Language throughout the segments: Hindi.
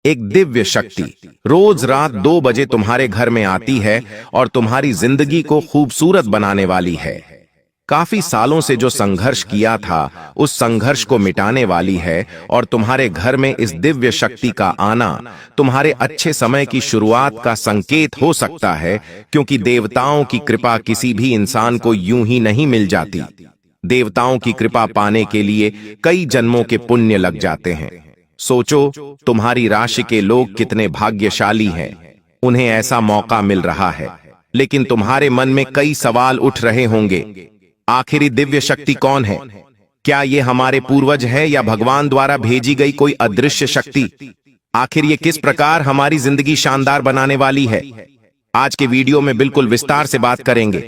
एक दिव्य शक्ति रोज रात 2 बजे तुम्हारे घर में आती है और तुम्हारी जिंदगी को खूबसूरत बनाने वाली है। काफी सालों से जो संघर्ष किया था, उस संघर्ष को मिटाने वाली है और तुम्हारे घर में इस दिव्य शक्ति का आना तुम्हारे अच्छे समय की शुरुआत का संकेत हो सकता है, क्योंकि देवताओं की कृपा किसी भी इंसान को यूं ही नहीं मिल जाती। देवताओं की कृपा पाने के लिए कई जन्मों के पुण्य लग जाते हैं। सोचो, तुम्हारी राशि के लोग कितने भाग्यशाली हैं, उन्हें ऐसा मौका मिल रहा है। लेकिन तुम्हारे मन में कई सवाल उठ रहे होंगे, आखिर दिव्य शक्ति कौन है? क्या ये हमारे पूर्वज है या भगवान द्वारा भेजी गई कोई अदृश्य शक्ति? आखिर ये किस प्रकार हमारी जिंदगी शानदार बनाने वाली है? आज के वीडियो में बिल्कुल विस्तार से बात करेंगे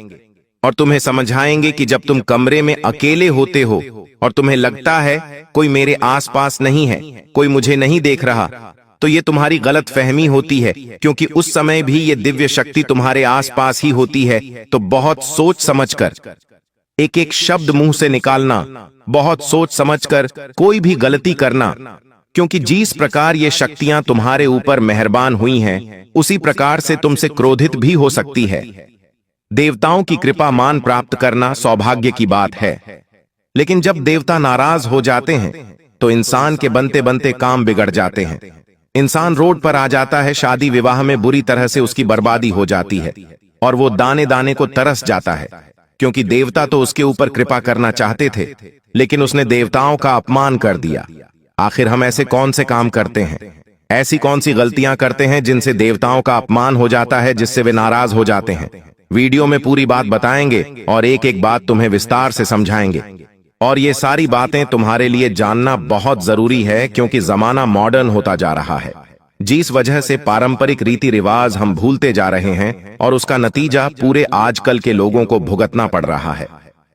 और तुम्हें समझाएंगे कि जब तुम कमरे में अकेले होते हो और तुम्हें लगता है कोई मेरे आसपास नहीं है, कोई मुझे नहीं देख रहा, तो ये तुम्हारी गलत फहमी होती है, क्योंकि उस समय भी ये दिव्य शक्ति तुम्हारे आसपास ही होती है। तो बहुत सोच समझकर एक एक शब्द मुंह से निकालना, बहुत सोच समझकर कोई भी गलती करना, क्योंकि जिस प्रकार ये शक्तियां तुम्हारे ऊपर मेहरबान हुई हैं, उसी प्रकार से तुमसे क्रोधित भी हो सकती है। देवताओं की कृपा मान प्राप्त करना सौभाग्य की बात है, लेकिन जब देवता नाराज हो जाते हैं तो इंसान के बनते बनते काम बिगड़ जाते हैं। इंसान रोड पर आ जाता है, शादी विवाह में बुरी तरह से उसकी बर्बादी हो जाती है और वो दाने दाने को तरस जाता है, क्योंकि देवता तो उसके ऊपर कृपा करना चाहते थे, लेकिन उसने देवताओं का अपमान कर दिया। आखिर हम ऐसे कौन से काम करते हैं, ऐसी कौन सी गलतियां करते हैं जिनसे देवताओं का अपमान हो जाता है, जिससे वे नाराज हो जाते हैं? वीडियो में पूरी बात बताएंगे और एक एक बात तुम्हें विस्तार से समझाएंगे। और ये सारी बातें तुम्हारे लिए जानना बहुत जरूरी है, क्योंकि जमाना मॉडर्न होता जा रहा है, जिस वजह से पारंपरिक रीति रिवाज हम भूलते जा रहे हैं और उसका नतीजा पूरे आजकल के लोगों को भुगतना पड़ रहा है।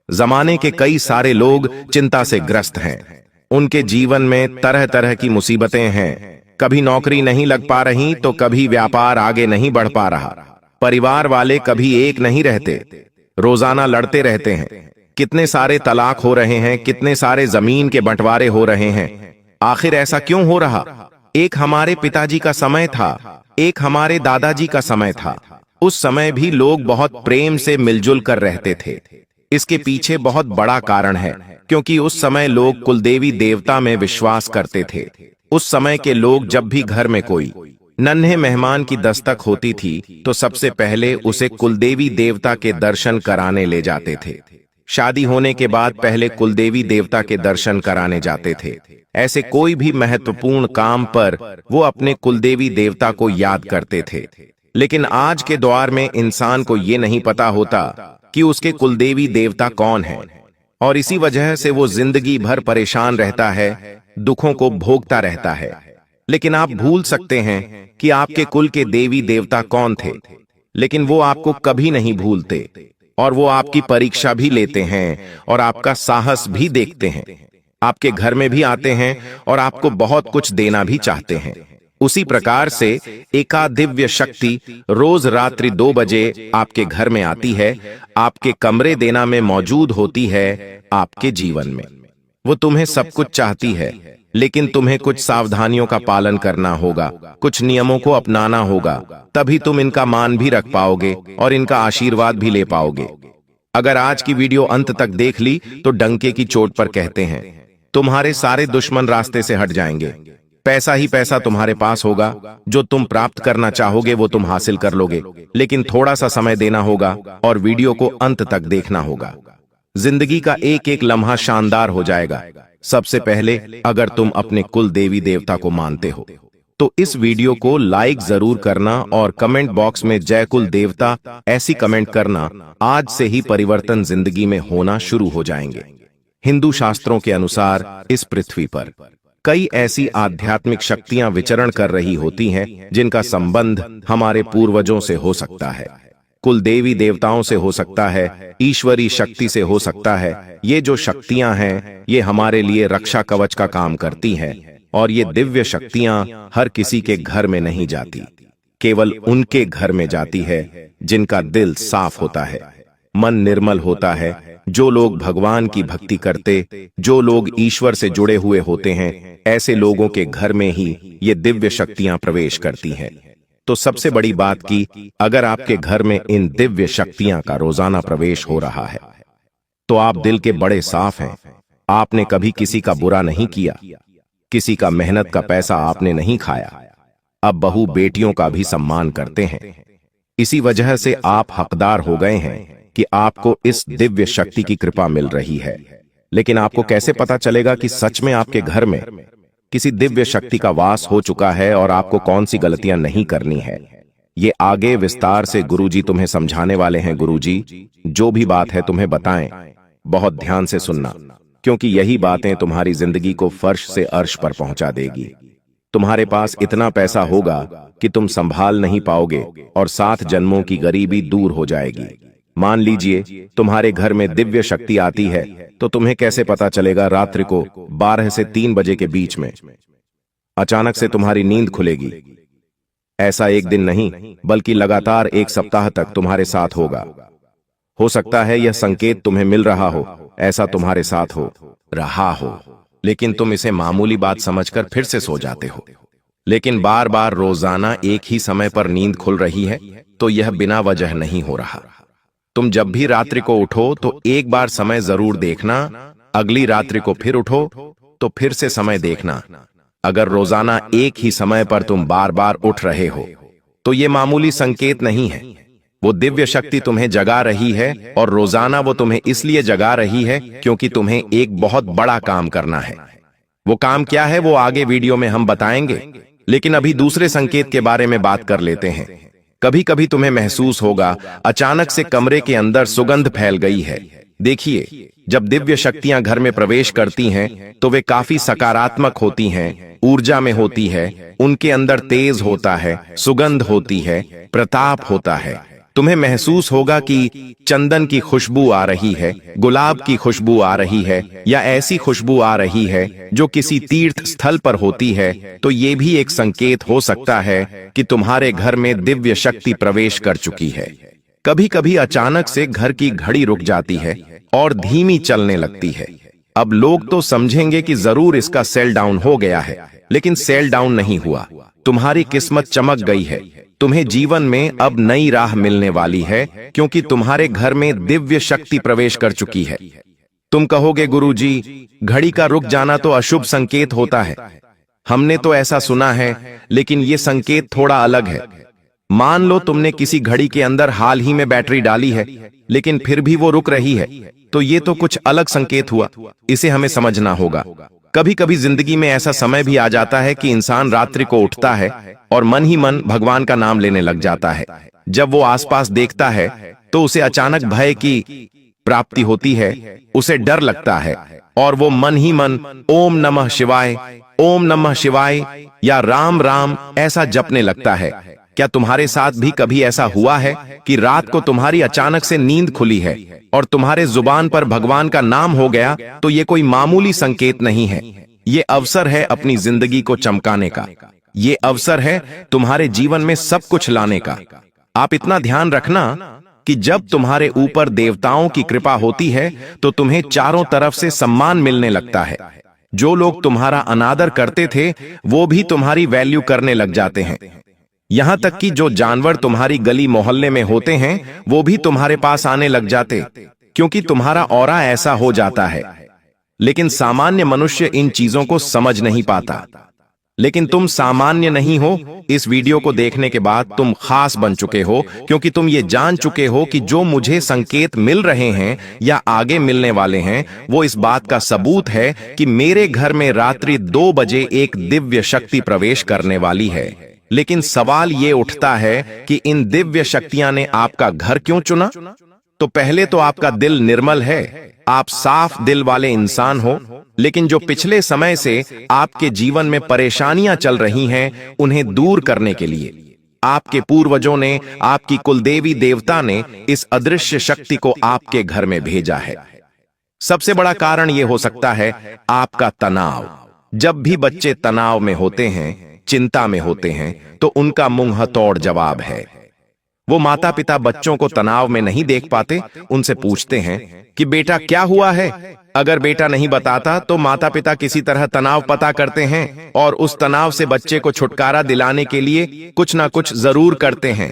जमाने के कई सारे लोग चिंता से ग्रस्त हैं, उनके जीवन में तरह तरह की मुसीबतें हैं। कभी नौकरी नहीं लग पा रही तो कभी व्यापार आगे नहीं बढ़ पा रहा, परिवार वाले कभी एक नहीं रहते, रोजाना लड़ते रहते हैं, कितने सारे तलाक हो रहे हैं, कितने सारे जमीन के बंटवारे हो रहे हैं। आखिर ऐसा क्यों हो रहा? एक हमारे पिताजी का समय था, एक हमारे दादाजी का समय था। उस समय भी लोग बहुत प्रेम से मिलजुल कर रहते थे। इसके पीछे बहुत बड़ा कारण है, क्योंकि उस समय लोग कुलदेवी देवता में विश्वास करते थे। उस समय के लोग जब भी घर में कोई नन्हे मेहमान की दस्तक होती थी तो सबसे पहले उसे कुलदेवी देवता के दर्शन कराने ले जाते थे। शादी होने के बाद पहले कुलदेवी देवता के दर्शन कराने जाते थे। ऐसे कोई भी महत्वपूर्ण काम पर वो अपने कुलदेवी देवता को याद करते थे। लेकिन आज के दौर में इंसान को ये नहीं पता होता कि उसके कुलदेवी देवता कौन है, और इसी वजह से वो जिंदगी भर परेशान रहता है, दुखों को भोगता रहता है। लेकिन आप भूल सकते हैं कि आपके कुल के देवी देवता कौन थे, लेकिन वो आपको कभी नहीं भूलते और वो आपकी परीक्षा भी लेते हैं और आपका साहस भी देखते हैं। आपके घर में भी आते हैं और आपको बहुत कुछ देना भी चाहते हैं। उसी प्रकार से एका दिव्य शक्ति रोज रात्रि 2 बजे आपके घर में आती है, आपके कमरे देना में मौजूद होती है। आपके जीवन में वो तुम्हें सब कुछ चाहती है, लेकिन तुम्हें कुछ सावधानियों का पालन करना होगा, कुछ नियमों को अपनाना होगा, तभी तुम इनका मान भी रख पाओगे और इनका आशीर्वाद भी ले पाओगे। अगर आज की वीडियो अंत तक देख ली तो डंके की चोट पर कहते हैं, तुम्हारे सारे दुश्मन रास्ते से हट जाएंगे। पैसा ही पैसा तुम्हारे पास होगा, जो तुम प्राप्त करना चाहोगे वो तुम हासिल कर लोगे, लेकिन थोड़ा सा समय देना होगा और वीडियो को अंत तक देखना होगा। जिंदगी का एक एक लम्हा शानदार हो जाएगा। सबसे पहले, अगर तुम अपने कुल देवी देवता को मानते हो तो इस वीडियो को लाइक जरूर करना और कमेंट बॉक्स में जय कुल देवता ऐसी कमेंट करना। आज से ही परिवर्तन जिंदगी में होना शुरू हो जाएंगे। हिंदू शास्त्रों के अनुसार इस पृथ्वी पर कई ऐसी आध्यात्मिक शक्तियां विचरण कर रही होती हैं, जिनका संबंध हमारे पूर्वजों से हो सकता है, कुल देवी देवताओं से हो सकता है, ईश्वरी शक्ति से हो सकता है। ये जो शक्तियां हैं, ये हमारे लिए रक्षा कवच का काम करती हैं, और ये दिव्य शक्तियां हर किसी के घर में नहीं जाती, केवल उनके घर में जाती है जिनका दिल साफ होता है, मन निर्मल होता है। जो लोग भगवान की भक्ति करते, जो लोग ईश्वर से जुड़े हुए होते हैं, ऐसे लोगों के घर में ही ये दिव्य शक्तियां प्रवेश करती हैं। तो सबसे बड़ी बात कि अगर आपके घर में इन दिव्य शक्तियां का रोजाना प्रवेश हो रहा है तो आप दिल के बड़े साफ हैं। आपने कभी किसी का बुरा नहीं किया, किसी का मेहनत का पैसा आपने नहीं खाया। अब बहू बेटियों का भी सम्मान करते हैं। इसी वजह से आप हकदार हो गए हैं कि आपको इस दिव्य शक्ति की कृपा मिल रही है। लेकिन आपको कैसे पता चलेगा कि सच में आपके घर में किसी दिव्य शक्ति का वास हो चुका है और आपको कौन सी गलतियां नहीं करनी है? ये आगे विस्तार से गुरुजी तुम्हें समझाने वाले हैं। गुरुजी जो भी बात है तुम्हें बताएं, बहुत ध्यान से सुनना, क्योंकि यही बातें तुम्हारी जिंदगी को फर्श से अर्श पर पहुंचा देगी। तुम्हारे पास इतना पैसा होगा कि तुम संभाल नहीं पाओगे और 7 जन्मों की गरीबी दूर हो जाएगी। मान लीजिए तुम्हारे घर में दिव्य शक्ति आती है, तो तुम्हें कैसे पता चलेगा? रात्रि को 12 से 3 बजे के बीच में अचानक से तुम्हारी नींद खुलेगी। ऐसा एक दिन नहीं, बल्कि लगातार 1 सप्ताह तक तुम्हारे साथ होगा। हो सकता है यह संकेत तुम्हें मिल रहा हो, ऐसा तुम्हारे साथ हो रहा हो, लेकिन तुम इसे मामूली बात समझकर फिर से सो जाते हो। लेकिन बार बार रोजाना एक ही समय पर नींद खुल रही है, तो यह बिना वजह नहीं हो रहा। तुम जब भी रात्रि को उठो तो एक बार समय जरूर देखना, अगली रात्रि को फिर उठो तो फिर से समय देखना। अगर रोजाना एक ही समय पर तुम बार बार उठ रहे हो तो ये मामूली संकेत नहीं है। वो दिव्य शक्ति तुम्हें जगा रही है, और रोजाना वो तुम्हें इसलिए जगा रही है क्योंकि तुम्हें एक बहुत बड़ा काम करना है। वो काम क्या है वो आगे वीडियो में हम बताएंगे, लेकिन अभी दूसरे संकेत के बारे में बात कर लेते हैं। कभी कभी तुम्हें महसूस होगा अचानक से कमरे के अंदर सुगंध फैल गई है। देखिए, जब दिव्य शक्तियां घर में प्रवेश करती हैं तो वे काफी सकारात्मक होती हैं, ऊर्जा में होती है, उनके अंदर तेज होता है, सुगंध होती है, प्रताप होता है। तुम्हें महसूस होगा कि चंदन की खुशबू आ रही है, गुलाब की खुशबू आ रही है, या ऐसी खुशबू आ रही है जो किसी तीर्थ स्थल पर होती है। तो ये भी एक संकेत हो सकता है कि तुम्हारे घर में दिव्य शक्ति प्रवेश कर चुकी है। कभी कभी अचानक से घर की घड़ी रुक जाती है और धीमी चलने लगती है। अब लोग तो समझेंगे कि जरूर इसका सेल डाउन हो गया है, लेकिन सेल डाउन नहीं हुआ। तुम्हारी किस्मत चमक गई है। तुम्हें जीवन में अब नई राह मिलने वाली है, क्योंकि तुम्हारे घर में दिव्य शक्ति प्रवेश कर चुकी है। तुम कहोगे गुरुजी, घड़ी का रुक जाना तो अशुभ संकेत होता है। हमने तो ऐसा सुना है, लेकिन ये संकेत थोड़ा अलग है। मान लो तुमने किसी घड़ी के अंदर हाल ही में बैटरी डाली है, लेकिन फिर भी वो रुक रही है, तो ये तो कुछ अलग संकेत हुआ। इसे हमें समझना होगा। कभी कभी जिंदगी में ऐसा समय भी आ जाता है कि इंसान रात्रि को उठता है और मन ही मन भगवान का नाम लेने लग जाता है। जब वो आसपास देखता है तो उसे अचानक भय की प्राप्ति होती है, उसे डर लगता है और वो मन ही मन ओम नमः शिवाय, ओम नमः शिवाय या राम राम ऐसा जपने लगता है। क्या तुम्हारे साथ भी कभी ऐसा हुआ है कि रात को तुम्हारी अचानक से नींद खुली है और तुम्हारे जुबान पर भगवान का नाम हो गया? तो ये कोई मामूली संकेत नहीं है। ये अवसर है अपनी जिंदगी को चमकाने का। ये अवसर है तुम्हारे जीवन में सब कुछ लाने का। आप इतना ध्यान रखना कि जब तुम्हारे ऊपर देवताओं की कृपा होती है तो तुम्हें चारों तरफ से सम्मान मिलने लगता है। जो लोग तुम्हारा अनादर करते थे वो भी तुम्हारी वैल्यू करने लग जाते हैं। यहां तक कि जो जानवर तुम्हारी गली मोहल्ले में होते हैं वो भी तुम्हारे पास आने लग जाते, क्योंकि तुम्हारा ऑरा ऐसा हो जाता है। लेकिन सामान्य मनुष्य इन चीजों को समझ नहीं पाता। लेकिन तुम सामान्य नहीं हो। इस वीडियो को देखने के बाद तुम खास बन चुके हो, क्योंकि तुम ये जान चुके हो कि जो मुझे संकेत मिल रहे हैं या आगे मिलने वाले हैं वो इस बात का सबूत है कि मेरे घर में रात्रि 2 बजे एक दिव्य शक्ति प्रवेश करने वाली है। लेकिन सवाल ये उठता है कि इन दिव्य शक्तियां ने आपका घर क्यों चुना? तो पहले तो आपका दिल निर्मल है, आप साफ दिल वाले इंसान हो। लेकिन जो पिछले समय से आपके जीवन में परेशानियां चल रही हैं, उन्हें दूर करने के लिए आपके पूर्वजों ने, आपकी कुलदेवी देवता ने इस अदृश्य शक्ति को आपके घर में भेजा है। सबसे बड़ा कारण यह हो सकता है आपका तनाव। जब भी बच्चे तनाव में होते हैं, चिंता में होते हैं, तो उनका मुंह तोड़ जवाब है वो माता पिता बच्चों को तनाव में नहीं देख पाते, उनसे पूछते हैं कि बेटा क्या हुआ है। अगर बेटा नहीं बताता तो माता पिता किसी तरह तनाव पता करते हैं और उस तनाव से बच्चे को छुटकारा दिलाने के लिए कुछ ना कुछ जरूर करते हैं।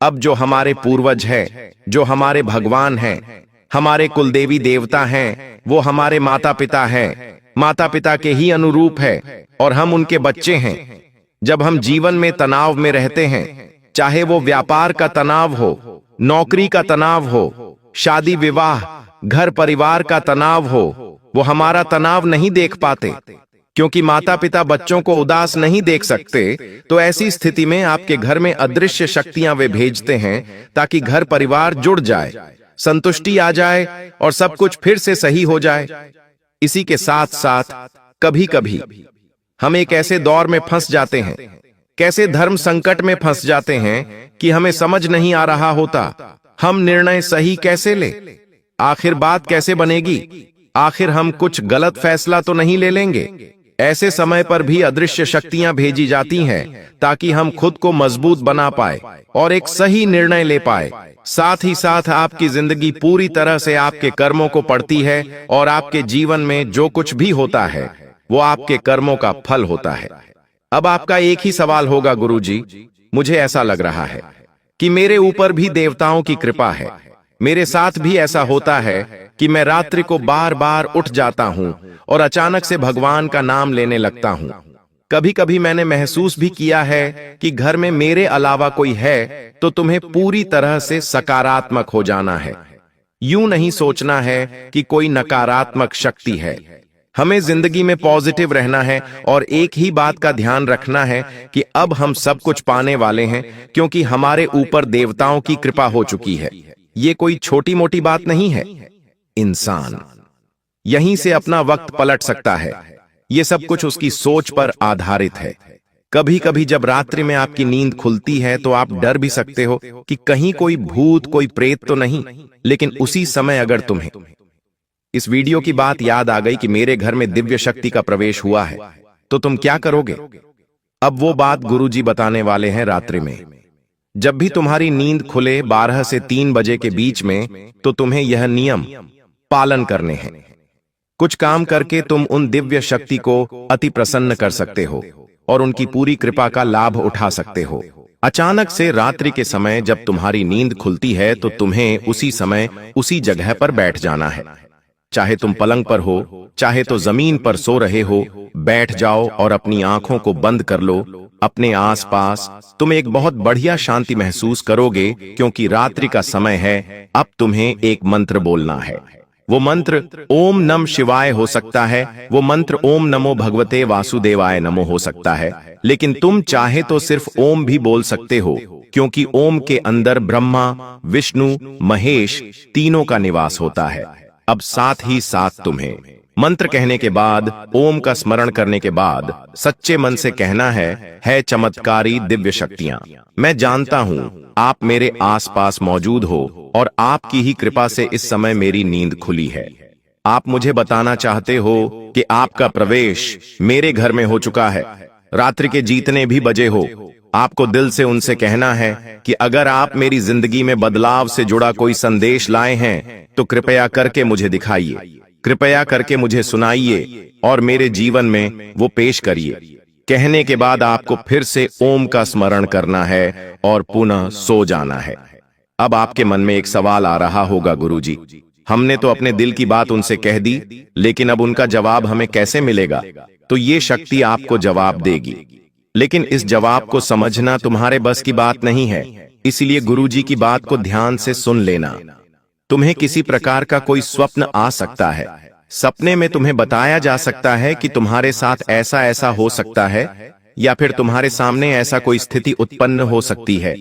अब जो हमारे पूर्वज है, जो हमारे भगवान हैं, हमारे कुलदेवी देवता हैं, वो हमारे माता पिता हैं, माता पिता के ही अनुरूप है और हम उनके बच्चे हैं। जब हम जीवन में तनाव में रहते हैं, चाहे वो व्यापार का तनाव हो, नौकरी का तनाव हो, शादी विवाह, घर परिवार का तनाव हो, वो हमारा तनाव नहीं देख पाते, क्योंकि माता पिता बच्चों को उदास नहीं देख सकते। तो ऐसी स्थिति में आपके घर में अदृश्य शक्तियां वे भेजते हैं ताकि घर परिवार जुड़ जाए, संतुष्टि आ जाए और सब कुछ फिर से सही हो जाए। इसी के साथ साथ कभी कभी हम एक ऐसे दौर में फंस जाते हैं, कैसे धर्म संकट में फंस जाते हैं कि हमें समझ नहीं आ रहा होता हम निर्णय सही कैसे ले, आखिर बात कैसे बनेगी, आखिर हम कुछ गलत फैसला तो नहीं ले लेंगे। ऐसे समय पर भी अदृश्य शक्तियां भेजी जाती हैं ताकि हम खुद को मजबूत बना पाए और एक सही निर्णय ले पाए। साथ ही साथ आपकी जिंदगी पूरी तरह से आपके कर्मों को पड़ती है और आपके जीवन में जो कुछ भी होता है वो आपके कर्मों का फल होता है। अब आपका एक ही सवाल होगा, गुरुजी, मुझे ऐसा लग रहा है कि मेरे ऊपर भी देवताओं की कृपा है, मेरे साथ भी ऐसा होता है कि मैं रात्रि को बार बार उठ जाता हूं और अचानक से भगवान का नाम लेने लगता हूं। कभी कभी मैंने महसूस भी किया है कि घर में मेरे अलावा कोई है तो तुम्हें पूरी तरह से सकारात्मक हो जाना है, यूं नहीं सोचना है कि कोई नकारात्मक शक्ति है। हमें जिंदगी में पॉजिटिव रहना है और एक ही बात का ध्यान रखना है कि अब हम सब कुछ पाने वाले हैं, क्योंकि हमारे ऊपर देवताओं की कृपा हो चुकी है। ये कोई छोटी मोटी बात नहीं है। इंसान यहीं से अपना वक्त पलट सकता है। ये सब कुछ उसकी सोच पर आधारित है। कभी कभी जब रात्रि में आपकी नींद खुलती है तो आप डर भी सकते हो कि कहीं कोई भूत, कोई प्रेत तो नहीं, लेकिन उसी समय अगर तुम्हें इस वीडियो की बात याद आ गई कि मेरे घर में दिव्य शक्ति का प्रवेश हुआ है, तो तुम क्या करोगे? अब वो बात गुरुजी बताने वाले हैं रात्रि में। जब भी तुम्हारी नींद खुले 12 से 3 बजे के बीच में, तो तुम्हें यह नियम पालन करने हैं। कुछ काम करके तुम उन दिव्य शक्ति को अति प्रसन्न कर सकते हो और उनकी पूरी कृपा का लाभ उठा सकते हो। अचानक से रात्रि के समय जब तुम्हारी नींद खुलती है तो तुम्हें उसी समय उसी जगह पर बैठ जाना है। चाहे तुम पलंग पर हो, चाहे तो जमीन पर सो रहे हो, बैठ जाओ और अपनी आंखों को बंद कर लो। अपने आसपास तुम एक बहुत बढ़िया शांति महसूस करोगे, क्योंकि रात्रि का समय है। अब तुम्हें एक मंत्र बोलना है। वो मंत्र ओम नम शिवाय हो सकता है, वो मंत्र ओम नमो भगवते वासुदेवाय नमो हो सकता है, लेकिन तुम चाहे तो सिर्फ ओम भी बोल सकते हो, क्योंकि ओम के अंदर ब्रह्मा, विष्णु, महेश तीनों का निवास होता है। अब साथ ही साथ तुम्हें मंत्र कहने के बाद, ओम का स्मरण करने के बाद सच्चे मन से कहना है चमत्कारी दिव्य शक्तियां, मैं जानता हूं आप मेरे आसपास मौजूद हो और आपकी ही कृपा से इस समय मेरी नींद खुली है। आप मुझे बताना चाहते हो कि आपका प्रवेश मेरे घर में हो चुका है। रात्रि के जितने भी बजे हो, आपको दिल से उनसे कहना है कि अगर आप मेरी जिंदगी में बदलाव से जुड़ा कोई संदेश लाए हैं तो कृपया करके मुझे दिखाइए, कृपया करके मुझे सुनाइए और मेरे जीवन में वो पेश करिए। कहने के बाद आपको फिर से ओम का स्मरण करना है और पुनः सो जाना है। अब आपके मन में एक सवाल आ रहा होगा, गुरुजी, हमने तो अपने दिल की बात उनसे कह दी, लेकिन अब उनका जवाब हमें कैसे मिलेगा? तो ये शक्ति आपको जवाब देगी, लेकिन इस जवाब को समझना तुम्हारे बस की बात नहीं है। इसलिए गुरुजी की बात को ध्यान से सुन लेना। तुम्हें किसी प्रकार का कोई स्वप्न आ सकता है। सपने में तुम्हें बताया जा सकता है कि तुम्हारे साथ ऐसा ऐसा हो सकता है, या फिर तुम्हारे सामने ऐसा कोई स्थिति उत्पन्न हो सकती है।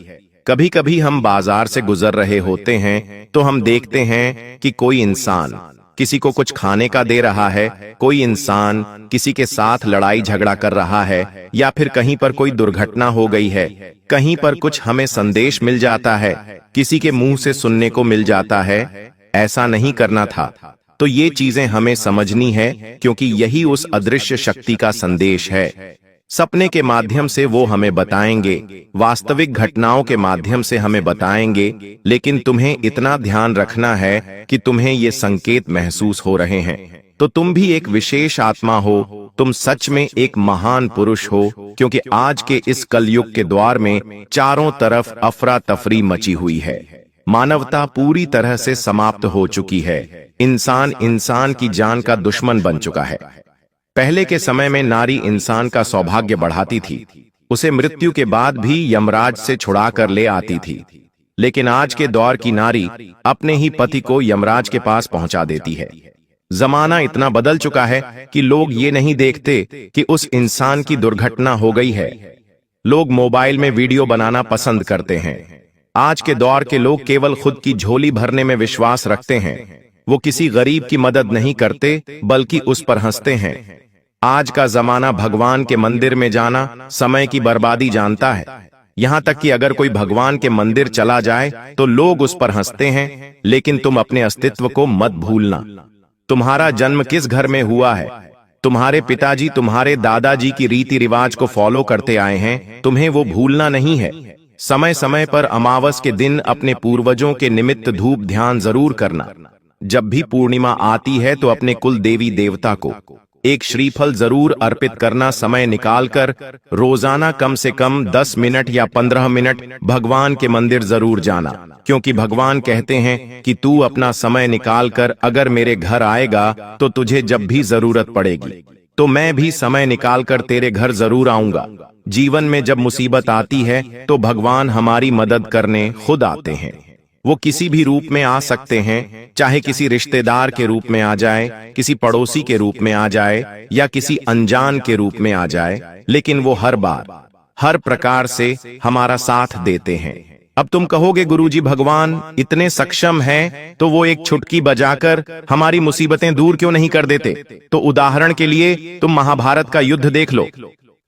कभी कभी हम बाजार से गुजर रहे होते हैं तो हम देखते हैं कि कोई इंसान किसी को कुछ खाने का दे रहा है, कोई इंसान किसी के साथ लड़ाई झगड़ा कर रहा है, या फिर कहीं पर कोई दुर्घटना हो गई है, कहीं पर कुछ हमें संदेश मिल जाता है, किसी के मुंह से सुनने को मिल जाता है ऐसा नहीं करना था। तो ये चीजें हमें समझनी है, क्योंकि यही उस अदृश्य शक्ति का संदेश है। सपने के माध्यम से वो हमें बताएंगे, वास्तविक घटनाओं के माध्यम से हमें बताएंगे, लेकिन तुम्हें इतना ध्यान रखना है कि तुम्हें ये संकेत महसूस हो रहे हैं तो तुम भी एक विशेष आत्मा हो, तुम सच में एक महान पुरुष हो, क्योंकि आज के इस कलयुग के द्वार में चारों तरफ अफरा तफरी मची हुई है। मानवता पूरी तरह से समाप्त हो चुकी है। इंसान इंसान की जान का दुश्मन बन चुका है। पहले के समय में नारी इंसान का सौभाग्य बढ़ाती थी, उसे मृत्यु के बाद भी यमराज से छुड़ा कर ले आती थी। लेकिन आज के दौर की नारी अपने ही पति को यमराज के पास पहुंचा देती है। जमाना इतना बदल चुका है कि लोग ये नहीं देखते कि उस इंसान की दुर्घटना हो गई है। लोग मोबाइल में वीडियो बनाना पसंद करते हैं। आज के दौर के लोग केवल खुद की झोली भरने में विश्वास रखते हैं। वो किसी गरीब की मदद नहीं करते, बल्कि उस पर हंसते हैं। आज का जमाना भगवान के मंदिर में जाना समय की बर्बादी जानता है। यहां तक कि अगर कोई भगवान के मंदिर चला जाए तो लोग उस पर हंसते हैं। लेकिन तुम अपने अस्तित्व को मत भूलना। तुम्हारा जन्म किस घर में हुआ है? तुम्हारे पिताजी तुम्हारे दादाजी की रीति रिवाज को फॉलो करते आए हैं, तुम्हें वो भूलना नहीं है। समय समय पर अमावस के दिन अपने पूर्वजों के निमित्त धूप ध्यान जरूर करना। जब भी पूर्णिमा आती है तो अपने कुल देवी देवता को एक श्रीफल जरूर अर्पित करना। समय निकालकर रोजाना कम से कम 10 मिनट या 15 मिनट भगवान के मंदिर जरूर जाना, क्योंकि भगवान कहते हैं कि तू अपना समय निकालकर अगर मेरे घर आएगा तो तुझे जब भी जरूरत पड़ेगी तो मैं भी समय निकालकर तेरे घर जरूर आऊंगा। जीवन में जब मुसीबत आती है तो भगवान हमारी मदद करने खुद आते हैं। वो किसी भी रूप में आ सकते हैं, चाहे किसी रिश्तेदार के रूप में आ जाए, किसी पड़ोसी के रूप में आ जाए या किसी अनजान के रूप में आ जाए, लेकिन वो हर बार हर प्रकार से हमारा साथ देते हैं। अब तुम कहोगे गुरुजी भगवान इतने सक्षम हैं तो वो एक चुटकी बजाकर हमारी मुसीबतें दूर क्यों नहीं कर देते? तो उदाहरण के लिए तुम महाभारत का युद्ध देख लो।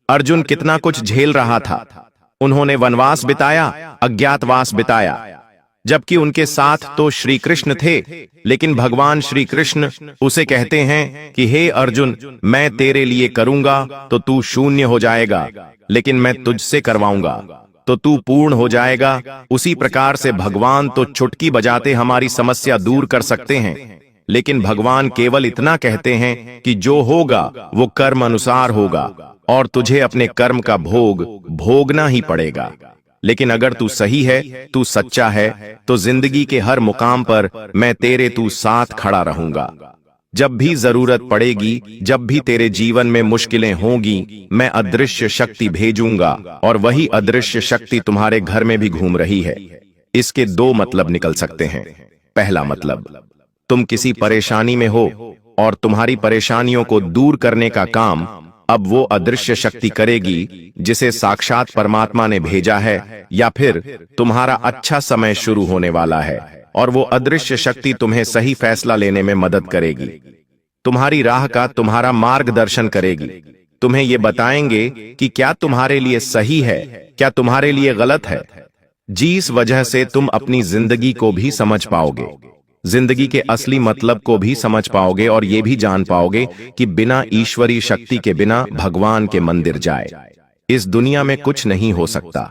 अर्जुन कितना कुछ झेल रहा था। उन्होंने वनवास बिताया, अज्ञातवास बिताया, जबकि उनके साथ तो श्री कृष्ण थे। लेकिन भगवान श्री कृष्ण उसे कहते हैं कि हे अर्जुन, मैं तेरे लिए करूंगा तो तू शून्य हो जाएगा, लेकिन मैं तुझसे करवाऊंगा तो तू पूर्ण हो जाएगा। उसी प्रकार से भगवान तो चुटकी बजाते हमारी समस्या दूर कर सकते हैं, लेकिन भगवान केवल इतना कहते हैं कि जो होगा वो कर्म अनुसार होगा और तुझे अपने कर्म का भोग भोगना ही पड़ेगा। लेकिन अगर तू सही है, तू सच्चा है, तो जिंदगी के हर मुकाम पर मैं तेरे तू साथ खड़ा रहूंगा। जब भी जरूरत पड़ेगी, जब भी तेरे जीवन में मुश्किलें होंगी, मैं अदृश्य शक्ति भेजूंगा और वही अदृश्य शक्ति तुम्हारे घर में भी घूम रही है। इसके दो मतलब निकल सकते हैं। पहला मतलब, तुम किसी परेशानी में हो और तुम्हारी परेशानियों को दूर करने का काम अब वो अदृश्य शक्ति करेगी जिसे साक्षात परमात्मा ने भेजा है, या फिर तुम्हारा अच्छा समय शुरू होने वाला है और वो अदृश्य शक्ति तुम्हें सही फैसला लेने में मदद करेगी। तुम्हारी राह का तुम्हारा मार्गदर्शन करेगी। तुम्हें ये बताएंगे कि क्या तुम्हारे लिए सही है, क्या तुम्हारे लिए गलत है, जिस वजह से तुम अपनी जिंदगी को भी समझ पाओगे, जिंदगी के असली मतलब को भी समझ पाओगे और ये भी जान पाओगे कि बिना ईश्वरीय शक्ति के बिना भगवान के मंदिर जाए इस दुनिया में कुछ नहीं हो सकता।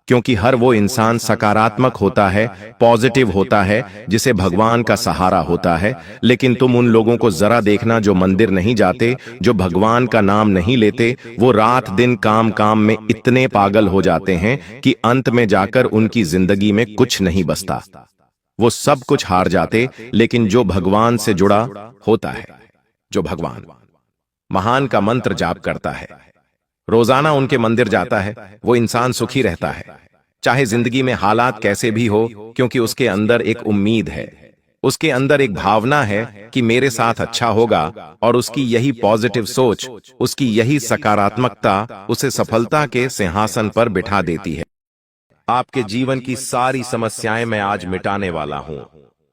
क्योंकि हर वो इंसान सकारात्मक होता है, पॉजिटिव होता है, जिसे भगवान का सहारा होता है। लेकिन तुम उन लोगों को जरा देखना जो मंदिर नहीं जाते, जो भगवान का नाम नहीं लेते, वो रात दिन काम काम में इतने पागल हो जाते हैं कि अंत में जाकर उनकी जिंदगी में कुछ नहीं बचता। वो सब कुछ हार जाते। लेकिन जो भगवान से जुड़ा होता है, जो भगवान महान का मंत्र जाप करता है, रोजाना उनके मंदिर जाता है, वो इंसान सुखी रहता है, चाहे जिंदगी में हालात कैसे भी हो, क्योंकि उसके अंदर एक उम्मीद है, उसके अंदर एक भावना है कि मेरे साथ अच्छा होगा, और उसकी यही पॉजिटिव सोच, उसकी यही सकारात्मकता उसे सफलता के सिंहासन पर बिठा देती है। आपके जीवन की सारी समस्याएं मैं आज मिटाने वाला हूं।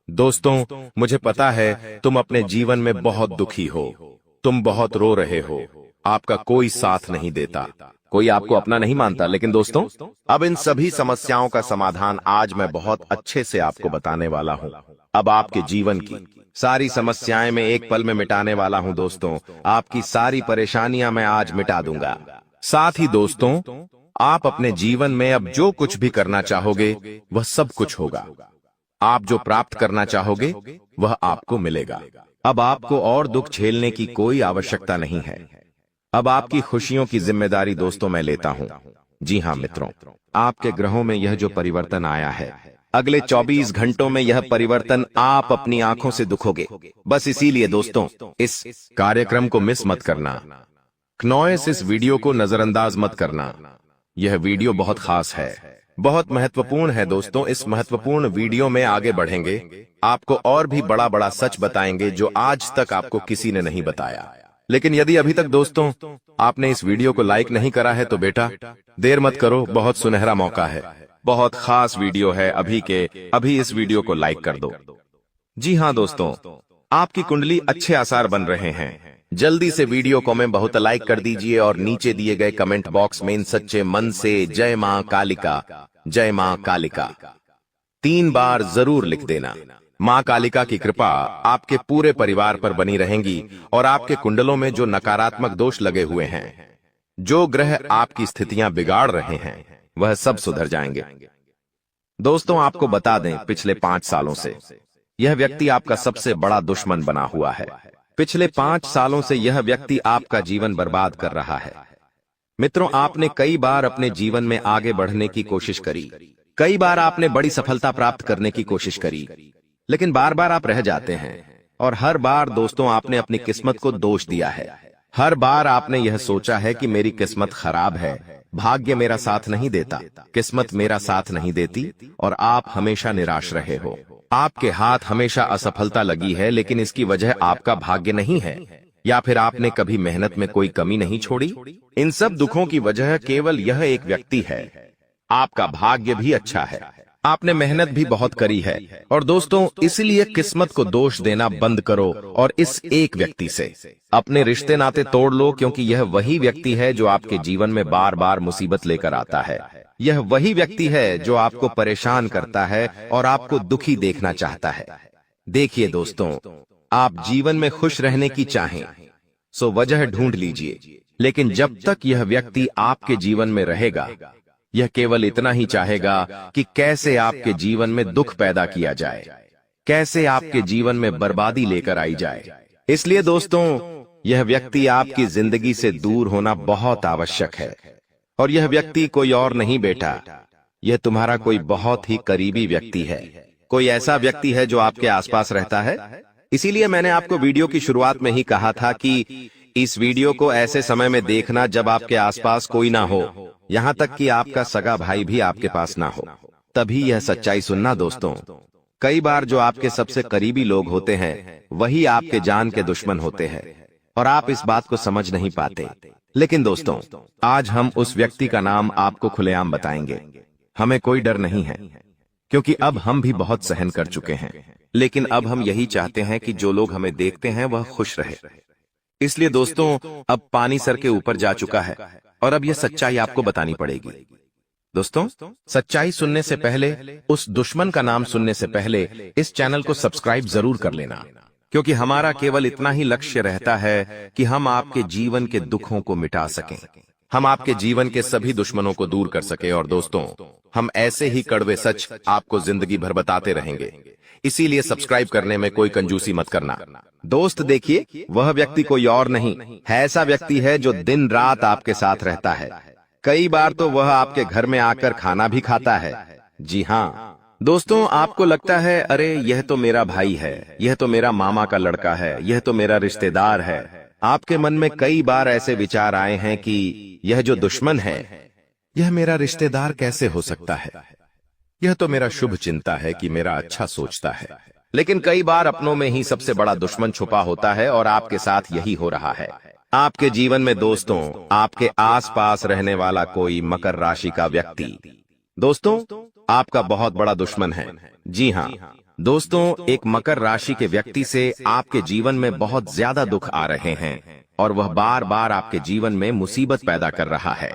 दोस्तों, मुझे पता है तुम अपने जीवन में बहुत दुखी हो, तुम बहुत रो रहे हो, आपका कोई साथ नहीं देता, कोई आपको अपना नहीं मानता। लेकिन दोस्तों, अब इन सभी समस्याओं का समाधान आज मैं बहुत अच्छे से आपको बताने वाला हूं। अब आपके जीवन की सारी समस्याएं मैं एक पल में मिटाने वाला हूं। दोस्तों, आपकी सारी परेशानियां मैं आज मिटा दूंगा। साथ ही दोस्तों, आप अपने जीवन में अब जो कुछ भी करना चाहोगे वह सब कुछ होगा। आप जो प्राप्त करना चाहोगे वह आपको मिलेगा। अब आपको और दुख झेलने की कोई आवश्यकता नहीं है। अब आपकी खुशियों की जिम्मेदारी दोस्तों मैं लेता हूं। जी हां मित्रों, आपके ग्रहों में यह जो परिवर्तन आया है, अगले 24 घंटों में यह परिवर्तन आप अपनी आंखों से दिखोगे। बस इसीलिए दोस्तों, इस कार्यक्रम को मिस मत करना। क्नॉयस इस वीडियो को नजरअंदाज मत करना। यह वीडियो बहुत खास है, बहुत महत्वपूर्ण है दोस्तों। इस महत्वपूर्ण वीडियो में आगे बढ़ेंगे, आपको और भी बड़ा बड़ा सच बताएंगे जो आज तक आपको किसी ने नहीं बताया। लेकिन यदि अभी तक दोस्तों आपने इस वीडियो को लाइक नहीं करा है तो बेटा देर मत करो, बहुत सुनहरा मौका है, बहुत खास वीडियो है। अभी इस वीडियो को लाइक कर दो। जी हां दोस्तों, आपकी कुंडली अच्छे आसार बन रहे हैं। जल्दी से वीडियो को में बहुत लाइक कर दीजिए और नीचे दिए गए कमेंट बॉक्स में इन सच्चे मन से जय मां कालिका, जय मां कालिका 3 बार जरूर लिख देना। मां कालिका की कृपा आपके पूरे परिवार पर बनी रहेंगी और आपके कुंडलों में जो नकारात्मक दोष लगे हुए हैं, जो ग्रह आपकी स्थितियां बिगाड़ रहे हैं, वह सब सुधर जाएंगे। दोस्तों आपको बता दें, पिछले 5 सालों से यह व्यक्ति आपका सबसे बड़ा दुश्मन बना हुआ है। पिछले 5 सालों से यह व्यक्ति आपका जीवन बर्बाद कर रहा है। मित्रों, आपने कई बार अपने जीवन में आगे बढ़ने की कोशिश करी, कई बार आपने बड़ी सफलता प्राप्त करने की कोशिश करी, लेकिन बार बार आप रह जाते हैं। और हर बार दोस्तों आपने अपनी किस्मत को दोष दिया है। हर बार आपने यह सोचा है कि मेरी किस्मत खराब है, भाग्य मेरा साथ नहीं देता, किस्मत मेरा साथ नहीं देती, और आप हमेशा निराश रहे हो। आपके हाथ हमेशा असफलता लगी है, लेकिन इसकी वजह आपका भाग्य नहीं है, या फिर आपने कभी मेहनत में कोई कमी नहीं छोड़ी। इन सब दुखों की वजह केवल यह एक व्यक्ति है। आपका भाग्य भी अच्छा है, आपने मेहनत भी बहुत करी है। और दोस्तों इसलिए किस्मत को दोष देना बंद करो और इस एक व्यक्ति से अपने रिश्ते नाते तोड़ लो, क्योंकि यह वही व्यक्ति है जो आपके जीवन में बार बार मुसीबत लेकर आता है। यह वही व्यक्ति है जो आपको परेशान करता है और आपको दुखी देखना चाहता है। देखिए दोस्तों, आप जीवन में खुश रहने की चाहें सो वजह ढूंढ लीजिए, लेकिन जब तक यह व्यक्ति आपके जीवन में रहेगा, यह केवल इतना ही चाहेगा कि कैसे आपके जीवन में दुख पैदा किया जाए, कैसे आपके जीवन में बर्बादी लेकर आई जाए। इसलिए दोस्तों यह व्यक्ति आपकी जिंदगी से दूर होना बहुत आवश्यक है। और यह व्यक्ति कोई और नहीं बेटा, यह तुम्हारा कोई बहुत ही करीबी व्यक्ति है, कोई ऐसा व्यक्ति है जो आपके आसपास रहता है। इसीलिए मैंने आपको वीडियो की शुरुआत में ही कहा था कि इस वीडियो को ऐसे समय में देखना जब आपके आसपास कोई ना हो, यहाँ तक कि आपका सगा भाई भी आपके पास ना हो, तभी यह सच्चाई सुनना दोस्तों। कई बार जो आपके सबसे करीबी लोग होते हैं वही आपके जान के दुश्मन होते हैं, और आप इस बात को समझ नहीं पाते। लेकिन दोस्तों आज हम उस व्यक्ति का नाम आपको खुलेआम बताएंगे। हमें कोई डर नहीं है, क्योंकि अब हम भी बहुत सहन कर चुके हैं। लेकिन अब हम यही चाहते हैं कि जो लोग हमें देखते हैं वह खुश रहे। इसलिए दोस्तों अब पानी सर के ऊपर जा चुका है और अब यह सच्चाई आपको बतानी पड़ेगी। दोस्तों सच्चाई सुनने से पहले, उस दुश्मन का नाम सुनने से पहले इस चैनल को सब्सक्राइब जरूर कर लेना, क्योंकि हमारा केवल इतना ही लक्ष्य रहता है कि हम आपके जीवन के दुखों को मिटा सकें, हम आपके जीवन के सभी दुश्मनों को दूर कर सके। और दोस्तों हम ऐसे ही कड़वे सच आपको जिंदगी भर बताते रहेंगे, इसीलिए सब्सक्राइब करने में कोई कंजूसी मत करना। दोस्त देखिए, वह व्यक्ति कोई और नहीं है, ऐसा व्यक्ति है जो दिन रात आपके साथ रहता है। कई बार तो वह आपके घर में आकर खाना भी खाता है। जी हाँ दोस्तों, आपको लगता है अरे यह तो मेरा भाई है, यह तो मेरा मामा का लड़का है, यह तो मेरा रिश्तेदार है। आपके मन में कई बार ऐसे विचार आए हैं कि यह जो दुश्मन है यह मेरा रिश्तेदार कैसे हो सकता है, यह तो मेरा शुभ चिंता है कि मेरा अच्छा सोचता है। लेकिन कई बार अपनों में ही सबसे बड़ा दुश्मन छुपा होता है और आपके साथ यही हो रहा है। आपके जीवन में दोस्तों आपके आसपास रहने वाला कोई मकर राशि का व्यक्ति दोस्तों आपका बहुत बड़ा दुश्मन है। जी हाँ दोस्तों, एक मकर राशि के व्यक्ति से आपके जीवन में बहुत ज्यादा दुख आ रहे हैं और वह बार बार आपके जीवन में मुसीबत पैदा कर रहा है।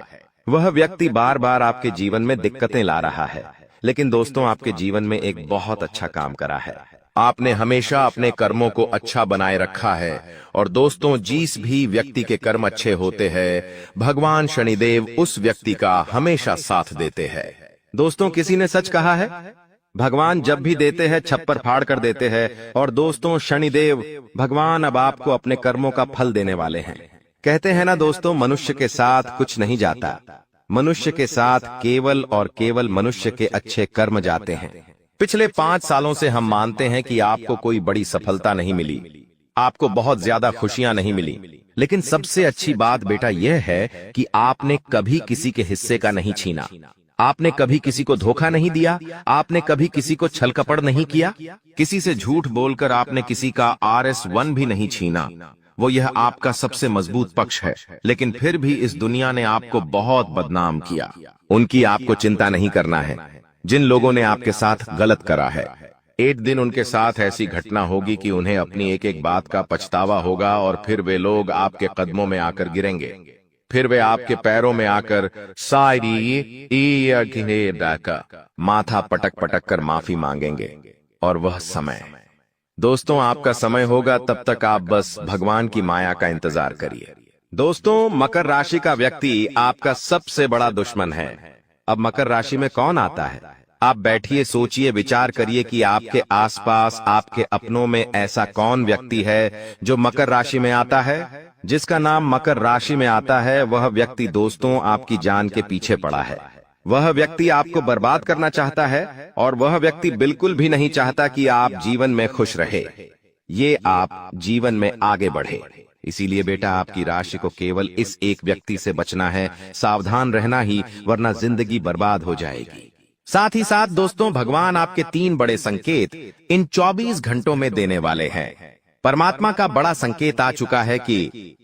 वह व्यक्ति बार बार आपके जीवन में दिक्कतें ला रहा है, लेकिन दोस्तों आपके जीवन में एक बहुत अच्छा काम करा है। आपने हमेशा अपने कर्मों को अच्छा बनाए रखा है। और दोस्तों, जिस भी व्यक्ति के कर्म अच्छे होते हैं, भगवान शनिदेव उस व्यक्ति का हमेशा साथ देते हैं। दोस्तों, किसी ने सच कहा है, भगवान जब भी देते हैं छप्पर फाड़ कर देते हैं। और दोस्तों, शनिदेव भगवान अब आपको अपने कर्मों का फल देने वाले हैं। कहते हैं ना दोस्तों, मनुष्य के साथ कुछ नहीं जाता, मनुष्य के साथ केवल और केवल मनुष्य के अच्छे कर्म जाते हैं। पिछले 5 सालों से हम मानते हैं कि आपको कोई बड़ी सफलता नहीं मिली, आपको बहुत ज्यादा खुशियां नहीं मिली, लेकिन सबसे अच्छी बात बेटा यह है कि आपने कभी किसी के हिस्से का नहीं छीना, आपने कभी किसी को धोखा नहीं दिया, आपने कभी किसी को छल कपट नहीं किया, किसी से झूठ बोलकर आपने किसी का RS1 भी नहीं छीना। वो यह आपका सबसे मजबूत पक्ष है। लेकिन फिर भी इस दुनिया ने आपको बहुत बदनाम किया। उनकी आपको चिंता नहीं करना है। जिन लोगों ने आपके साथ गलत करा है, एक दिन उनके साथ ऐसी घटना होगी कि उन्हें अपनी एक एक बात का पछतावा होगा, और फिर वे लोग आपके कदमों में आकर गिरेंगे, फिर वे आपके पैरों में आकर माथा पटक पटक कर माफी मांगेंगे। और वह समय दोस्तों आपका समय होगा, तब तक आप बस भगवान की माया का इंतजार करिए। दोस्तों, मकर राशि का व्यक्ति आपका सबसे बड़ा दुश्मन है। अब मकर राशि में कौन आता है? आप बैठिए, सोचिए, विचार करिए कि आपके आसपास, आपके अपनों में ऐसा कौन व्यक्ति है जो मकर राशि में आता है। जिसका नाम मकर राशि में आता है, वह व्यक्ति दोस्तों आपकी जान के पीछे पड़ा है। वह व्यक्ति आपको बर्बाद करना चाहता है, और वह व्यक्ति बिल्कुल भी नहीं चाहता कि आप जीवन में खुश रहे, ये आप जीवन में आगे बढ़े। इसीलिए बेटा, आपकी राशि को केवल इस एक व्यक्ति से बचना है, सावधान रहना ही, वरना जिंदगी बर्बाद हो जाएगी। साथ ही साथ दोस्तों, भगवान आपके 3 बड़े संकेत इन 24 घंटों में देने वाले हैं। परमात्मा का बड़ा संकेत आ चुका है कि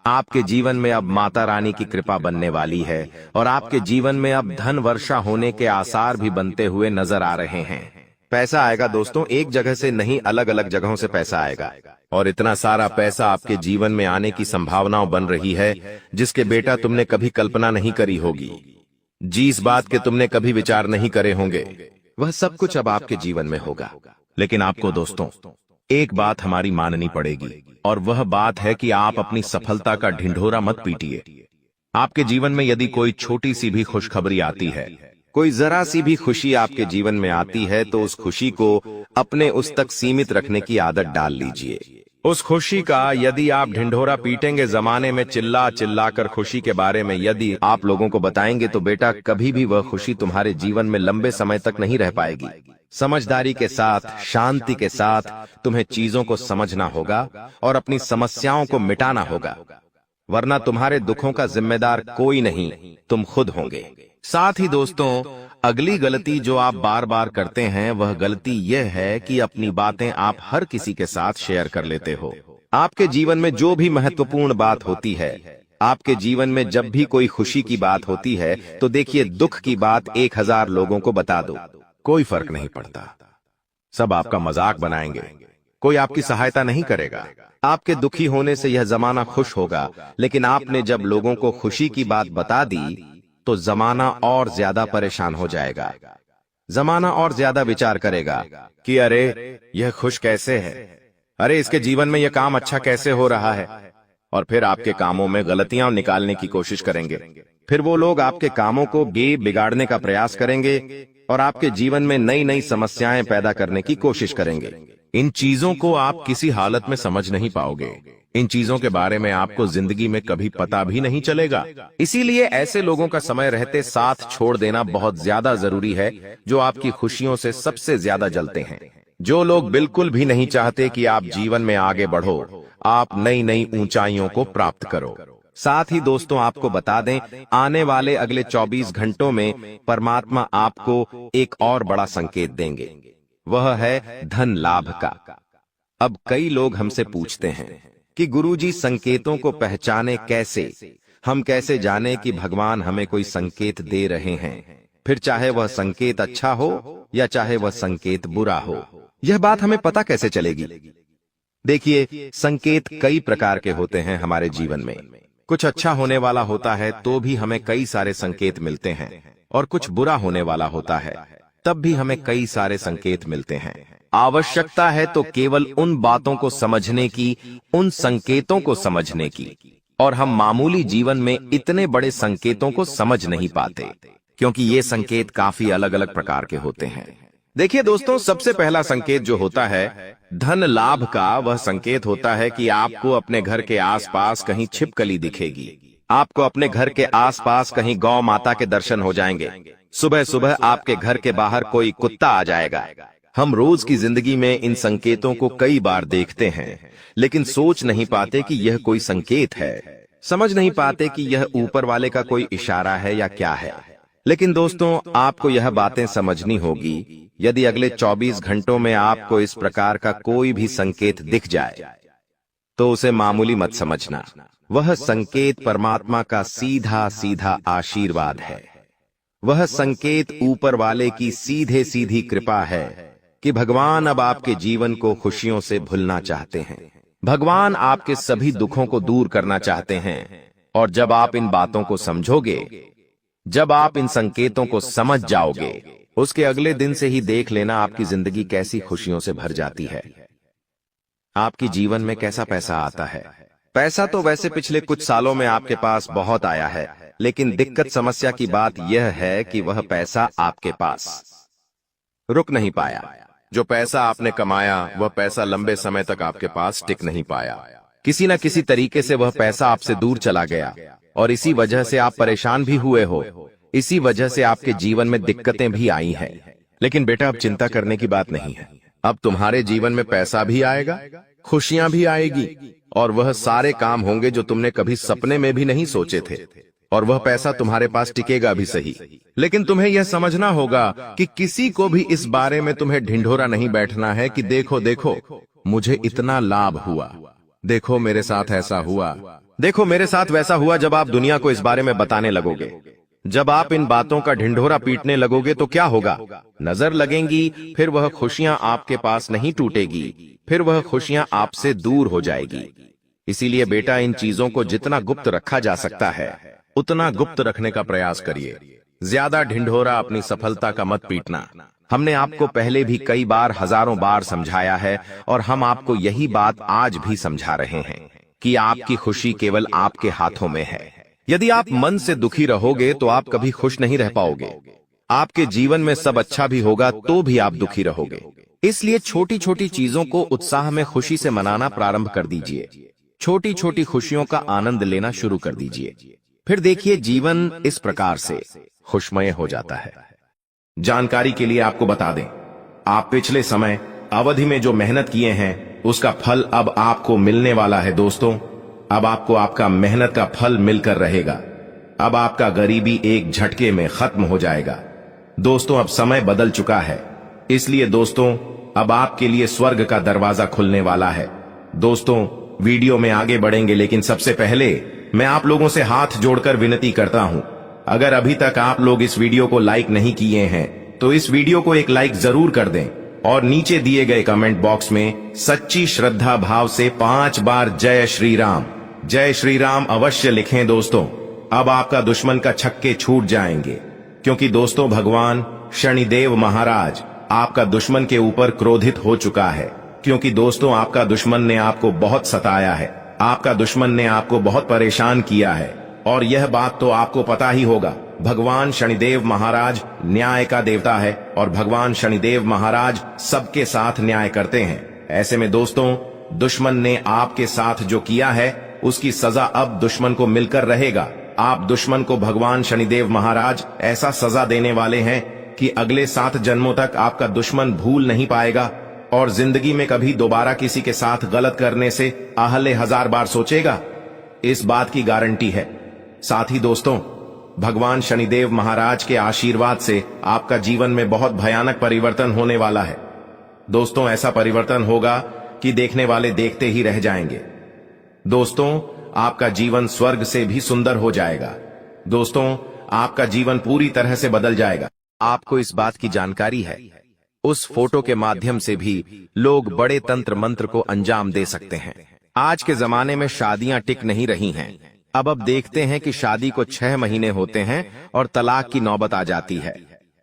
आपके जीवन में अब माता रानी की कृपा बनने वाली है, और आपके जीवन में अब धन वर्षा होने के आसार भी बनते हुए नजर आ रहे हैं। पैसा आएगा दोस्तों, एक जगह से नहीं, अलग अलग जगहों से पैसा आएगा, और इतना सारा पैसा आपके जीवन में आने की संभावनाएं बन रही है, जिसके बेटा तुमने कभी कल्पना नहीं करी होगी। जिस बात के तुमने कभी विचार नहीं करे होंगे, वह सब कुछ अब आपके जीवन में होगा। लेकिन आपको दोस्तों एक बात हमारी माननी पड़ेगी, और वह बात है कि आप अपनी सफलता का ढिंढोरा मत पीटिए। आपके जीवन में यदि कोई छोटी सी भी खुशखबरी आती है, कोई जरा सी भी खुशी आपके जीवन में आती है, तो उस खुशी को अपने उस तक सीमित रखने की आदत डाल लीजिए। उस खुशी का यदि आप ढिंढोरा पीटेंगे, जमाने में चिल्ला चिल्ला कर खुशी के बारे में यदि आप लोगों को बताएंगे, तो बेटा कभी भी वह खुशी तुम्हारे जीवन में लंबे समय तक नहीं रह पाएगी। समझदारी के साथ, शांति के साथ तुम्हें चीजों को समझना होगा और अपनी समस्याओं को मिटाना होगा, वरना तुम्हारे दुखों का जिम्मेदार कोई नहीं, तुम खुद होंगे। साथ ही दोस्तों, अगली गलती जो आप बार बार करते हैं, वह गलती यह है कि अपनी बातें आप हर किसी के साथ शेयर कर लेते हो। आपके जीवन में जो भी महत्वपूर्ण बात होती है, आपके जीवन में जब भी कोई खुशी की बात होती है, तो देखिए, दुख की बात 1000 लोगों को बता दो, कोई फर्क नहीं पड़ता। सब आपका मजाक बनाएंगे, कोई आपकी सहायता नहीं करेगा। आपके दुखी होने से यह जमाना खुश होगा, लेकिन आपने जब लोगों को खुशी की बात बता दी, तो जमाना और ज्यादा परेशान हो जाएगा। जमाना और ज्यादा विचार करेगा कि अरे यह खुश कैसे है, अरे इसके जीवन में यह काम अच्छा कैसे हो रहा है, और फिर आपके कामों में गलतियां निकालने की कोशिश करेंगे। फिर वो लोग आपके कामों को बिगाड़ने का प्रयास करेंगे और आपके जीवन में नई नई समस्याएं पैदा करने की कोशिश करेंगे। इन चीजों को आप किसी हालत में समझ नहीं पाओगे। इन चीजों के बारे में आपको जिंदगी में कभी पता भी नहीं चलेगा। इसीलिए ऐसे लोगों का समय रहते साथ छोड़ देना बहुत ज्यादा जरूरी है, जो आपकी खुशियों से सबसे ज्यादा जलते हैं। जो लोग बिल्कुल भी नहीं चाहते कि आप जीवन में आगे बढ़ो, आप नई नई ऊंचाइयों को प्राप्त करो। साथ ही दोस्तों, आपको बता दें, आने वाले अगले 24 घंटों में परमात्मा आपको एक और बड़ा संकेत देंगे, वह है धन लाभ का। अब कई लोग हमसे पूछते हैं कि गुरुजी, संकेतों को पहचाने कैसे? हम कैसे जाने कि भगवान हमें कोई संकेत दे रहे हैं, फिर चाहे वह संकेत अच्छा हो या चाहे वह संकेत बुरा हो? यह बात हमें पता कैसे चलेगी? देखिए, संकेत कई प्रकार के होते हैं हमारे जीवन में। कुछ अच्छा होने वाला होता है तो भी हमें कई सारे संकेत मिलते हैं, और कुछ बुरा होने वाला होता है तब भी हमें कई सारे संकेत मिलते हैं। आवश्यकता है तो केवल उन बातों को समझने की, उन संकेतों को समझने की। और हम मामूली जीवन में इतने बड़े संकेतों को समझ नहीं पाते, क्योंकि ये संकेत काफी अलग अलग प्रकार के होते हैं। देखिए दोस्तों, सबसे पहला संकेत जो होता है धन लाभ का, वह संकेत होता है कि आपको अपने घर के आसपास कहीं छिपकली दिखेगी। आपको अपने घर के आसपास कहीं गौ माता के दर्शन हो जाएंगे। सुबह सुबह आपके घर के बाहर कोई कुत्ता आ जाएगा। हम रोज की जिंदगी में इन संकेतों को कई बार देखते हैं, लेकिन सोच नहीं पाते कि यह कोई संकेत है, समझ नहीं पाते कि यह ऊपर वाले का कोई इशारा है या क्या है। लेकिन दोस्तों, आपको यह बातें समझनी होगी। यदि अगले 24 घंटों में आपको इस प्रकार का कोई भी संकेत दिख जाए, तो उसे मामूली मत समझना। वह संकेत परमात्मा का सीधा सीधा आशीर्वाद है। वह संकेत ऊपर वाले की सीधे सीधी कृपा है कि भगवान अब आपके जीवन को खुशियों से भुलना चाहते हैं। भगवान आपके सभी दुखों को दूर करना चाहते हैं। और जब आप इन बातों को समझोगे, जब आप इन संकेतों को समझ जाओगे, उसके अगले दिन से ही देख लेना आपकी जिंदगी कैसी खुशियों से भर जाती है। आपकी जीवन में कैसा पैसा आता है। पैसा तो वैसे पिछले कुछ सालों में आपके पास बहुत आया है, लेकिन दिक्कत समस्या की बात यह है कि वह पैसा आपके पास रुक नहीं पाया। जो पैसा आपने कमाया, वह पैसा लंबे समय तक आपके पास टिक नहीं पाया। किसी न किसी तरीके से वह पैसा आपसे दूर चला गया, और इसी वजह से आप परेशान भी हुए हो। इसी वजह से आपके जीवन में दिक्कतें भी आई हैं। लेकिन बेटा, अब चिंता करने की बात नहीं है। अब तुम्हारे जीवन में पैसा भी आएगा, खुशियां भी आएगी, और वह सारे काम होंगे जो तुमने कभी सपने में भी नहीं सोचे थे। और वह पैसा तुम्हारे पास टिकेगा भी सही, लेकिन तुम्हें यह समझना होगा कि किसी को भी इस बारे में तुम्हें ढिंढोरा नहीं बैठना है कि देखो देखो मुझे इतना लाभ हुआ, देखो मेरे साथ ऐसा हुआ, देखो मेरे साथ वैसा हुआ। जब आप दुनिया को इस बारे में बताने लगोगे, जब आप इन बातों का ढिंढोरा पीटने लगोगे, तो क्या होगा? नजर लगेंगी, फिर वह खुशियां आपके पास नहीं टूटेगी, फिर वह खुशियां आपसे दूर हो जाएगी। इसीलिए बेटा, इन चीजों को जितना गुप्त रखा जा सकता है उतना गुप्त रखने का प्रयास करिए। ज्यादा ढिंढोरा अपनी सफलता का मत पीटना। हमने आपको पहले भी कई बार, हजारों बार समझाया है, और हम आपको यही बात आज भी समझा रहे हैं कि आपकी खुशी केवल आपके हाथों में है। यदि आप मन से दुखी रहोगे तो आप कभी खुश नहीं रह पाओगे। आपके जीवन में सब अच्छा भी होगा तो भी आप दुखी रहोगे। इसलिए छोटी छोटी चीजों को उत्साह में खुशी से मनाना प्रारंभ कर दीजिए। छोटी छोटी खुशियों का आनंद लेना शुरू कर दीजिए। फिर देखिए, जीवन इस प्रकार से खुशमय हो जाता है। जानकारी के लिए आपको बता दें, आप पिछले समय अवधि में जो मेहनत किए हैं, उसका फल अब आपको मिलने वाला है। दोस्तों, अब आपको आपका मेहनत का फल मिलकर रहेगा। अब आपका गरीबी एक झटके में खत्म हो जाएगा। दोस्तों, अब समय बदल चुका है, इसलिए दोस्तों अब आपके लिए स्वर्ग का दरवाजा खुलने वाला है। दोस्तों, वीडियो में आगे बढ़ेंगे, लेकिन सबसे पहले मैं आप लोगों से हाथ जोड़कर विनती करता हूं, अगर अभी तक आप लोग इस वीडियो को लाइक नहीं किए हैं तो इस वीडियो को एक लाइक जरूर कर दें, और नीचे दिए गए कमेंट बॉक्स में सच्ची श्रद्धा भाव से 5 बार जय श्री राम अवश्य लिखें। दोस्तों, अब आपका दुश्मन का छक्के छूट जाएंगे, क्योंकि दोस्तों भगवान शनिदेव महाराज आपका दुश्मन के ऊपर क्रोधित हो चुका है। क्योंकि दोस्तों, आपका दुश्मन ने आपको बहुत सताया है, आपका दुश्मन ने आपको बहुत परेशान किया है, और यह बात तो आपको पता ही होगा। भगवान शनिदेव महाराज न्याय का देवता है, और भगवान शनिदेव महाराज सबके साथ न्याय करते हैं। ऐसे में दोस्तों, दुश्मन ने आपके साथ जो किया है उसकी सजा अब दुश्मन को मिलकर रहेगा। आप दुश्मन को भगवान शनिदेव महाराज ऐसा सजा देने वाले हैं कि अगले 7 जन्मों तक आपका दुश्मन भूल नहीं पाएगा, और जिंदगी में कभी दोबारा किसी के साथ गलत करने से आहले 1000 बार सोचेगा। इस बात की गारंटी है। साथ ही दोस्तों, भगवान शनिदेव महाराज के आशीर्वाद से आपका जीवन में बहुत भयानक परिवर्तन होने वाला है। दोस्तों, ऐसा परिवर्तन होगा कि देखने वाले देखते ही रह जाएंगे। दोस्तों, आपका जीवन स्वर्ग से भी सुंदर हो जाएगा। दोस्तों, आपका जीवन पूरी तरह से बदल जाएगा। आपको इस बात की जानकारी है, उस फोटो के माध्यम से भी लोग बड़े तंत्र मंत्र को अंजाम दे सकते हैं। आज के जमाने में शादियां टिक नहीं रही हैं। अब देखते हैं कि शादी को 6 महीने होते हैं और तलाक की नौबत आ जाती है।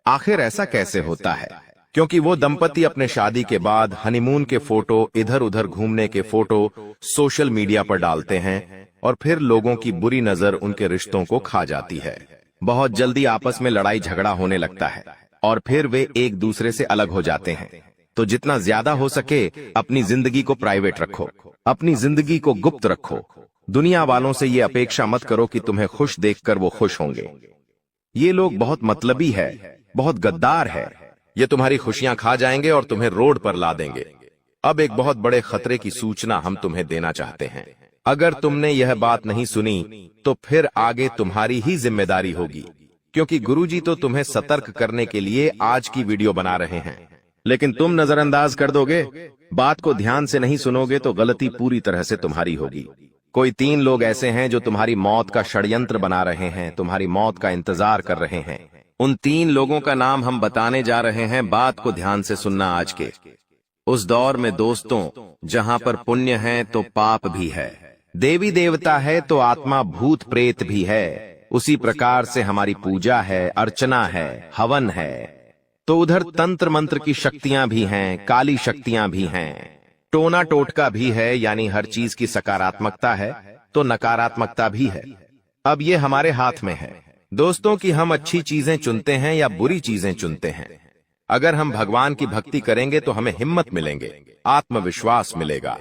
आखिर ऐसा कैसे होता है? क्योंकि वो दंपति अपने शादी के बाद हनीमून के फोटो, इधर उधर घूमने के फोटो सोशल मीडिया पर डालते हैं और फिर लोगों की बुरी नजर उनके रिश्तों को खा जाती है। बहुत जल्दी आपस में लड़ाई झगड़ा होने लगता है और फिर वे एक दूसरे से अलग हो जाते हैं। तो जितना ज्यादा हो सके अपनी जिंदगी को प्राइवेट रखो, अपनी जिंदगी को गुप्त रखो। दुनिया वालों से ये अपेक्षा मत करो कि तुम्हें खुश देखकर वो खुश होंगे। ये लोग बहुत मतलबी है, बहुत गद्दार है। ये तुम्हारी खुशियां खा जाएंगे और तुम्हें रोड पर ला देंगे। अब एक बहुत बड़े खतरे की सूचना हम तुम्हें देना चाहते हैं। अगर तुमने यह बात नहीं सुनी तो फिर आगे तुम्हारी ही जिम्मेदारी होगी, क्योंकि गुरुजी तो तुम्हें सतर्क करने के लिए आज की वीडियो बना रहे हैं। लेकिन तुम नजरअंदाज कर दोगे, बात को ध्यान से नहीं सुनोगे तो गलती पूरी तरह से तुम्हारी होगी। कोई 3 लोग ऐसे हैं जो तुम्हारी मौत का षड्यंत्र बना रहे हैं, तुम्हारी मौत का इंतजार कर रहे हैं। उन 3 लोगों का नाम हम बताने जा रहे हैं। बात को ध्यान से सुनना। आज के उस दौर में दोस्तों, जहां पर पुण्य है तो पाप भी है, देवी देवता है तो आत्मा भूत प्रेत भी है, उसी प्रकार से हमारी पूजा है, अर्चना है, हवन है। तो उधर तंत्र मंत्र की शक्तियां भी हैं, काली शक्तियां भी हैं, टोना टोटका भी है, यानी हर चीज की सकारात्मकता है तो नकारात्मकता भी है। अब ये हमारे हाथ में है दोस्तों कि हम अच्छी चीजें चुनते हैं या बुरी चीजें चुनते हैं। अगर हम भगवान की भक्ति करेंगे तो हमें हिम्मत मिलेंगे, आत्मविश्वास मिलेगा,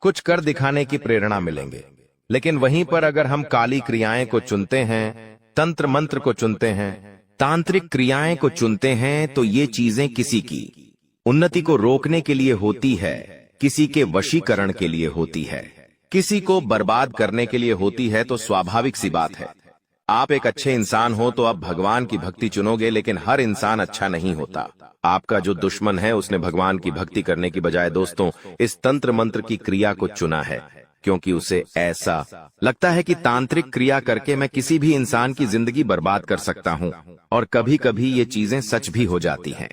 कुछ कर दिखाने की प्रेरणा मिलेंगे। लेकिन वहीं पर अगर हम काली क्रियाएं को चुनते हैं, तंत्र मंत्र को चुनते हैं, तांत्रिक क्रियाएं को चुनते हैं, तो ये चीजें किसी की उन्नति को रोकने के लिए होती है, किसी के वशीकरण के लिए होती है, किसी को बर्बाद करने के लिए होती है। तो स्वाभाविक सी बात है, आप एक अच्छे इंसान हो तो आप भगवान की भक्ति चुनोगे, लेकिन हर इंसान अच्छा नहीं होता। आपका जो दुश्मन है उसने भगवान की भक्ति करने की बजाय दोस्तों इस तंत्र मंत्र की क्रिया को चुना है, क्योंकि उसे ऐसा लगता है कि तांत्रिक क्रिया करके मैं किसी भी इंसान की जिंदगी बर्बाद कर सकता हूं। और कभी कभी ये चीजें सच भी हो जाती हैं।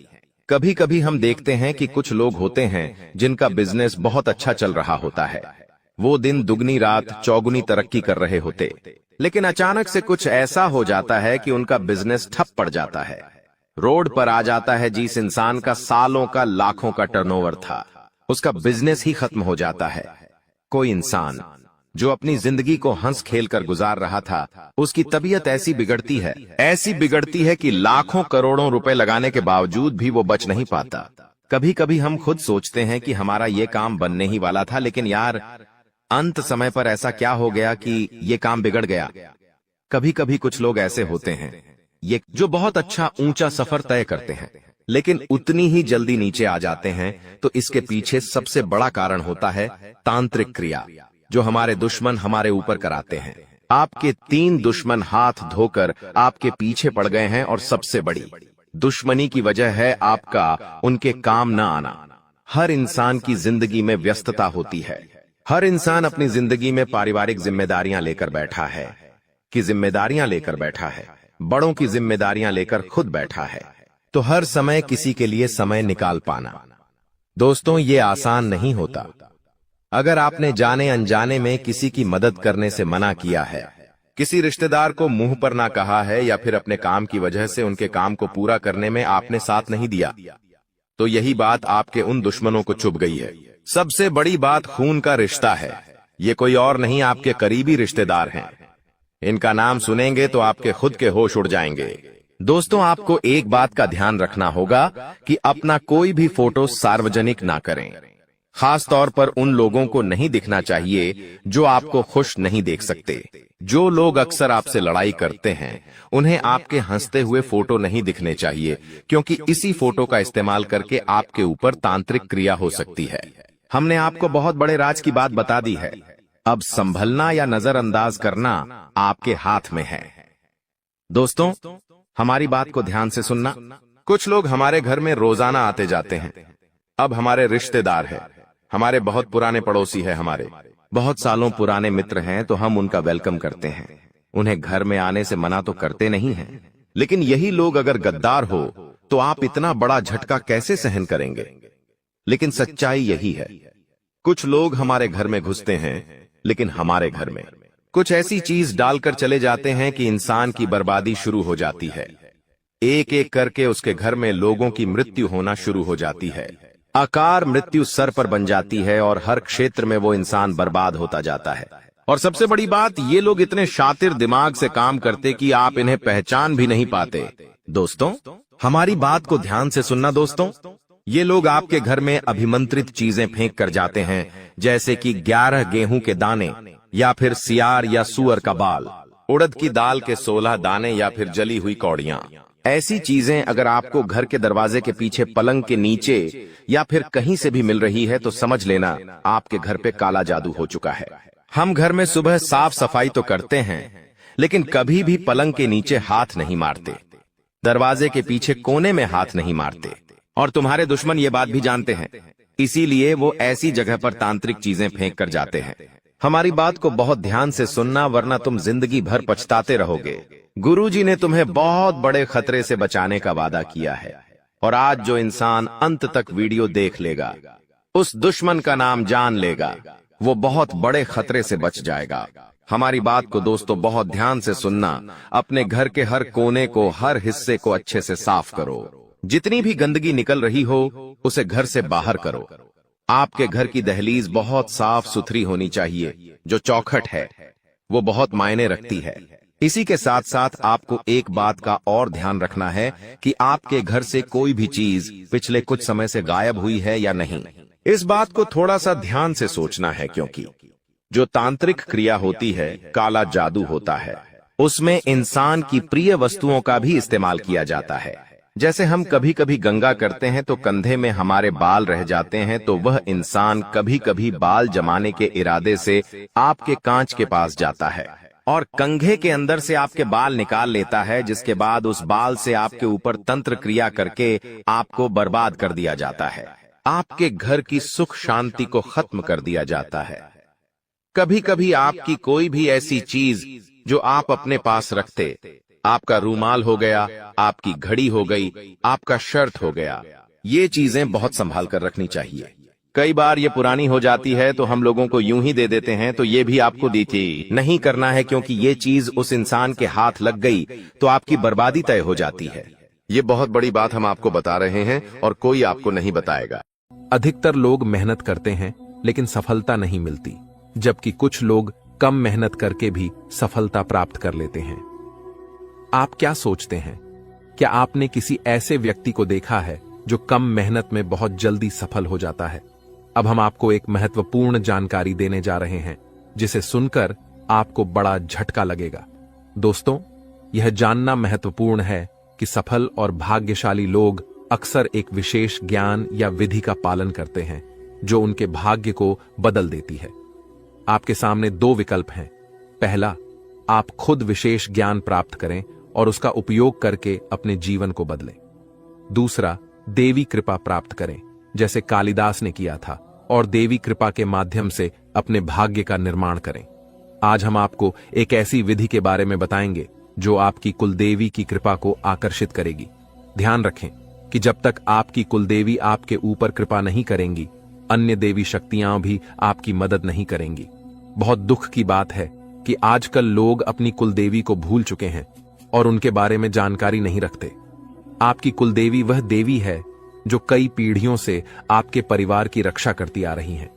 कभी कभी हम देखते हैं कि कुछ लोग होते हैं जिनका बिजनेस बहुत अच्छा चल रहा होता है, वो दिन दुगनी रात चौगुनी तरक्की कर रहे होते, लेकिन अचानक से कुछ ऐसा हो जाता है कि उनका बिजनेस ठप पड़ जाता है। रोड पर आ जाता है जिस इंसान का सालों का लाखों का टर्नओवर था, उसका बिजनेस ही खत्म हो जाता है। कोई इंसान जो अपनी जिंदगी को हंस खेल कर गुजार रहा था, उसकी तबीयत ऐसी बिगड़ती है कि लाखों करोड़ों रुपए लगाने के बावजूद भी वो बच नहीं पाता। कभी कभी हम खुद सोचते हैं कि हमारा ये काम बनने ही वाला था, लेकिन यार अंत समय पर ऐसा क्या हो गया कि ये काम बिगड़ गया। कभी कभी कुछ लोग ऐसे होते हैं ये जो बहुत अच्छा ऊंचा सफर तय करते हैं, लेकिन उतनी ही जल्दी नीचे आ जाते हैं। तो इसके पीछे सबसे बड़ा कारण होता है तांत्रिक क्रिया, जो हमारे दुश्मन हमारे ऊपर कराते हैं। आपके 3 दुश्मन हाथ धोकर आपके पीछे पड़ गए हैं, और सबसे बड़ी दुश्मनी की वजह है आपका उनके काम न आना। हर इंसान की जिंदगी में व्यस्तता होती है, हर इंसान अपनी जिंदगी में पारिवारिक जिम्मेदारियां लेकर बैठा है, बड़ों की जिम्मेदारियां लेकर खुद बैठा है। तो हर समय किसी के लिए समय निकाल पाना दोस्तों ये आसान नहीं होता। अगर आपने जाने अनजाने में किसी की मदद करने से मना किया है, किसी रिश्तेदार को मुंह पर ना कहा है, या फिर अपने काम की वजह से उनके काम को पूरा करने में आपने साथ नहीं दिया, तो यही बात आपके उन दुश्मनों को चुभ गई है। सबसे बड़ी बात खून का रिश्ता है। ये कोई और नहीं, आपके करीबी रिश्तेदार हैं। इनका नाम सुनेंगे तो आपके खुद के होश उड़ जाएंगे। दोस्तों आपको एक बात का ध्यान रखना होगा कि अपना कोई भी फोटो सार्वजनिक ना करें। खास तौर पर उन लोगों को नहीं दिखना चाहिए जो आपको खुश नहीं देख सकते। जो लोग अक्सर आपसे लड़ाई करते हैं उन्हें आपके हंसते हुए फोटो नहीं दिखने चाहिए, क्योंकि इसी फोटो का इस्तेमाल करके आपके ऊपर तांत्रिक क्रिया हो सकती है। हमने आपको बहुत बड़े राज की बात बता दी है, अब संभलना या नजरअंदाज करना आपके हाथ में है। दोस्तों हमारी बात को ध्यान से सुनना। कुछ लोग हमारे घर में रोजाना आते जाते हैं। अब हमारे रिश्तेदार हैं, हमारे बहुत पुराने पड़ोसी हैं, हमारे बहुत सालों पुराने मित्र हैं, तो हम उनका वेलकम करते हैं। उन्हें घर में आने से मना तो करते नहीं हैं, लेकिन यही लोग अगर गद्दार हो तो आप इतना बड़ा झटका कैसे सहन करेंगे। लेकिन सच्चाई यही है, कुछ लोग हमारे घर में घुसते हैं, लेकिन हमारे घर में कुछ ऐसी चीज डालकर चले जाते हैं कि इंसान की बर्बादी शुरू हो जाती है। एक एक करके उसके घर में लोगों की मृत्यु होना शुरू हो जाती है। अकाल मृत्यु सर पर बन जाती है और हर क्षेत्र में वो इंसान बर्बाद होता जाता है। और सबसे बड़ी बात, ये लोग इतने शातिर दिमाग से काम करते कि आप इन्हें पहचान भी नहीं पाते। दोस्तों, हमारी बात को ध्यान से सुनना दोस्तों। ये लोग आपके घर में अभिमंत्रित चीजें फेंक कर जाते हैं, जैसे कि 11 गेहूं के दाने, या फिर सियार या सुअर का बाल, उड़द की दाल के 16 दाने, या फिर जली हुई कौड़ियां। ऐसी चीजें अगर आपको घर के दरवाजे के पीछे, पलंग के नीचे या फिर कहीं से भी मिल रही है तो समझ लेना आपके घर पे काला जादू हो चुका है। हम घर में सुबह साफ सफाई तो करते हैं, लेकिन कभी भी पलंग के नीचे हाथ नहीं मारते, दरवाजे के पीछे कोने में हाथ नहीं मारते। और तुम्हारे दुश्मन ये बात भी जानते हैं, इसीलिए वो ऐसी जगह पर तांत्रिक चीजें फेंक कर जाते हैं। हमारी बात को बहुत ध्यान से सुनना, वरना तुम जिंदगी भर पछताते रहोगे। गुरुजी ने तुम्हें बहुत बड़े खतरे से बचाने का वादा किया है, और आज जो इंसान अंत तक वीडियो देख लेगा, उस दुश्मन का नाम जान लेगा, वो बहुत बड़े खतरे से बच जाएगा। हमारी बात को दोस्तों बहुत ध्यान से सुनना। अपने घर के हर कोने को, हर हिस्से को अच्छे से साफ करो। जितनी भी गंदगी निकल रही हो उसे घर से बाहर करो। आपके घर की दहलीज बहुत साफ सुथरी होनी चाहिए। जो चौखट है वो बहुत मायने रखती है। इसी के साथ साथ आपको एक बात का और ध्यान रखना है कि आपके घर से कोई भी चीज पिछले कुछ समय से गायब हुई है या नहीं। इस बात को थोड़ा सा ध्यान से सोचना है, क्योंकि जो तांत्रिक क्रिया होती है, काला जादू होता है, उसमें इंसान की प्रिय वस्तुओं का भी इस्तेमाल किया जाता है। जैसे हम कभी कभी गंगा करते हैं तो कंधे में हमारे बाल रह जाते हैं, तो वह इंसान कभी कभी बाल जमाने के इरादे से आपके कांच के पास जाता है और कंघे के अंदर से आपके बाल निकाल लेता है, जिसके बाद उस बाल से आपके ऊपर तंत्र क्रिया करके आपको बर्बाद कर दिया जाता है। आपके घर की सुख शांति को खत्म कर दिया जाता है। कभी कभी आपकी कोई भी ऐसी चीज जो आप अपने पास रखते, आपका रूमाल हो गया, आपकी घड़ी हो गई, आपका शर्ट हो गया, ये चीजें बहुत संभाल कर रखनी चाहिए। कई बार ये पुरानी हो जाती है तो हम लोगों को यूं ही दे देते हैं, तो ये भी आपको देखिए नहीं करना है, क्योंकि ये चीज उस इंसान के हाथ लग गई तो आपकी बर्बादी तय हो जाती है। ये बहुत बड़ी बात हम आपको बता रहे हैं और कोई आपको नहीं बताएगा। अधिकतर लोग मेहनत करते हैं लेकिन सफलता नहीं मिलती, जबकि कुछ लोग कम मेहनत करके भी सफलता प्राप्त कर लेते हैं। आप क्या सोचते हैं? क्या आपने किसी ऐसे व्यक्ति को देखा है जो कम मेहनत में बहुत जल्दी सफल हो जाता है? अब हम आपको एक महत्वपूर्ण जानकारी देने जा रहे हैं, जिसे सुनकर आपको बड़ा झटका लगेगा। दोस्तों, यह जानना महत्वपूर्ण है कि सफल और भाग्यशाली लोग अक्सर एक विशेष ज्ञान या विधि का पालन करते हैं जो उनके भाग्य को बदल देती है। आपके सामने दो विकल्प हैं। पहला, आप खुद विशेष ज्ञान प्राप्त करें और उसका उपयोग करके अपने जीवन को बदलें। दूसरा, देवी कृपा प्राप्त करें, जैसे कालिदास ने किया था, और देवी कृपा के माध्यम से अपने भाग्य का निर्माण करें। आज हम आपको एक ऐसी विधि के बारे में बताएंगे जो आपकी कुलदेवी की कृपा को आकर्षित करेगी। ध्यान रखें कि जब तक आपकी कुलदेवी आपके ऊपर कृपा नहीं करेंगी, अन्य देवी शक्तियां भी आपकी मदद नहीं करेंगी। बहुत दुख की बात है कि आजकल लोग अपनी कुलदेवी को भूल चुके हैं और उनके बारे में जानकारी नहीं रखते। आपकी कुलदेवी वह देवी है जो कई पीढ़ियों से आपके परिवार की रक्षा करती आ रही हैं।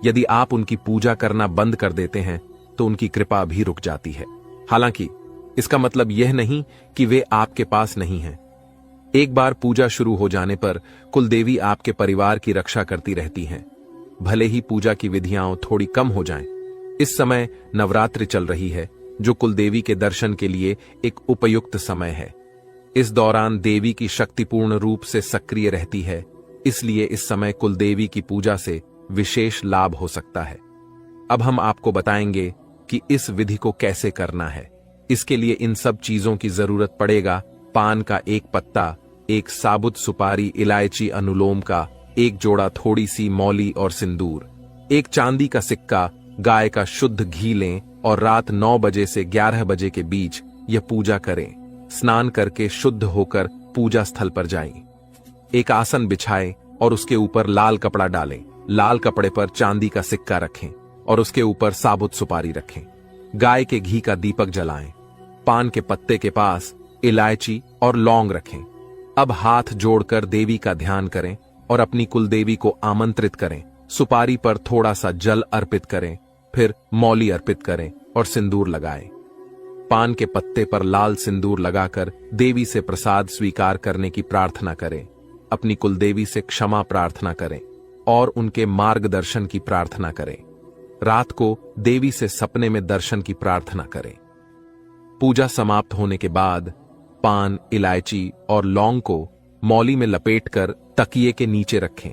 यदि आप उनकी पूजा करना बंद कर देते हैं तो उनकी कृपा भी रुक जाती है। हालांकि इसका मतलब यह नहीं कि वे आपके पास नहीं हैं। एक बार पूजा शुरू हो जाने पर कुलदेवी आपके परिवार की रक्षा करती रहती हैं, भले ही पूजा की विधियां थोड़ी कम हो जाएं। इस समय नवरात्रि चल रही है, जो कुलदेवी के दर्शन के लिए एक उपयुक्त समय है। इस दौरान देवी की शक्तिपूर्ण रूप से सक्रिय रहती है, इसलिए इस समय कुलदेवी की पूजा से विशेष लाभ हो सकता है। अब हम आपको बताएंगे कि इस विधि को कैसे करना है। इसके लिए इन सब चीजों की जरूरत पड़ेगा: पान का एक पत्ता, एक साबुत सुपारी, इलायची, अनुलोम का एक जोड़ा, थोड़ी सी मौली और सिंदूर, एक चांदी का सिक्का, गाय का शुद्ध घी लें और रात 9 बजे से 11 बजे के बीच यह पूजा करें। स्नान करके शुद्ध होकर पूजा स्थल पर जाएं। एक आसन बिछाएं और उसके ऊपर लाल कपड़ा डालें। लाल कपड़े पर चांदी का सिक्का रखें और उसके ऊपर साबुत सुपारी रखें। गाय के घी का दीपक जलाएं। पान के पत्ते के पास इलायची और लौंग रखें। अब हाथ जोड़कर देवी का ध्यान करें और अपनी कुलदेवी को आमंत्रित करें। सुपारी पर थोड़ा सा जल अर्पित करें, फिर मौली अर्पित करें और सिंदूर लगाएं। पान के पत्ते पर लाल सिंदूर लगाकर देवी से प्रसाद स्वीकार करने की प्रार्थना करें। अपनी कुलदेवी से क्षमा प्रार्थना करें और उनके मार्गदर्शन की प्रार्थना करें। रात को देवी से सपने में दर्शन की प्रार्थना करें। पूजा समाप्त होने के बाद पान, इलायची और लौंग को मौली में लपेटकर तकिए के नीचे रखें।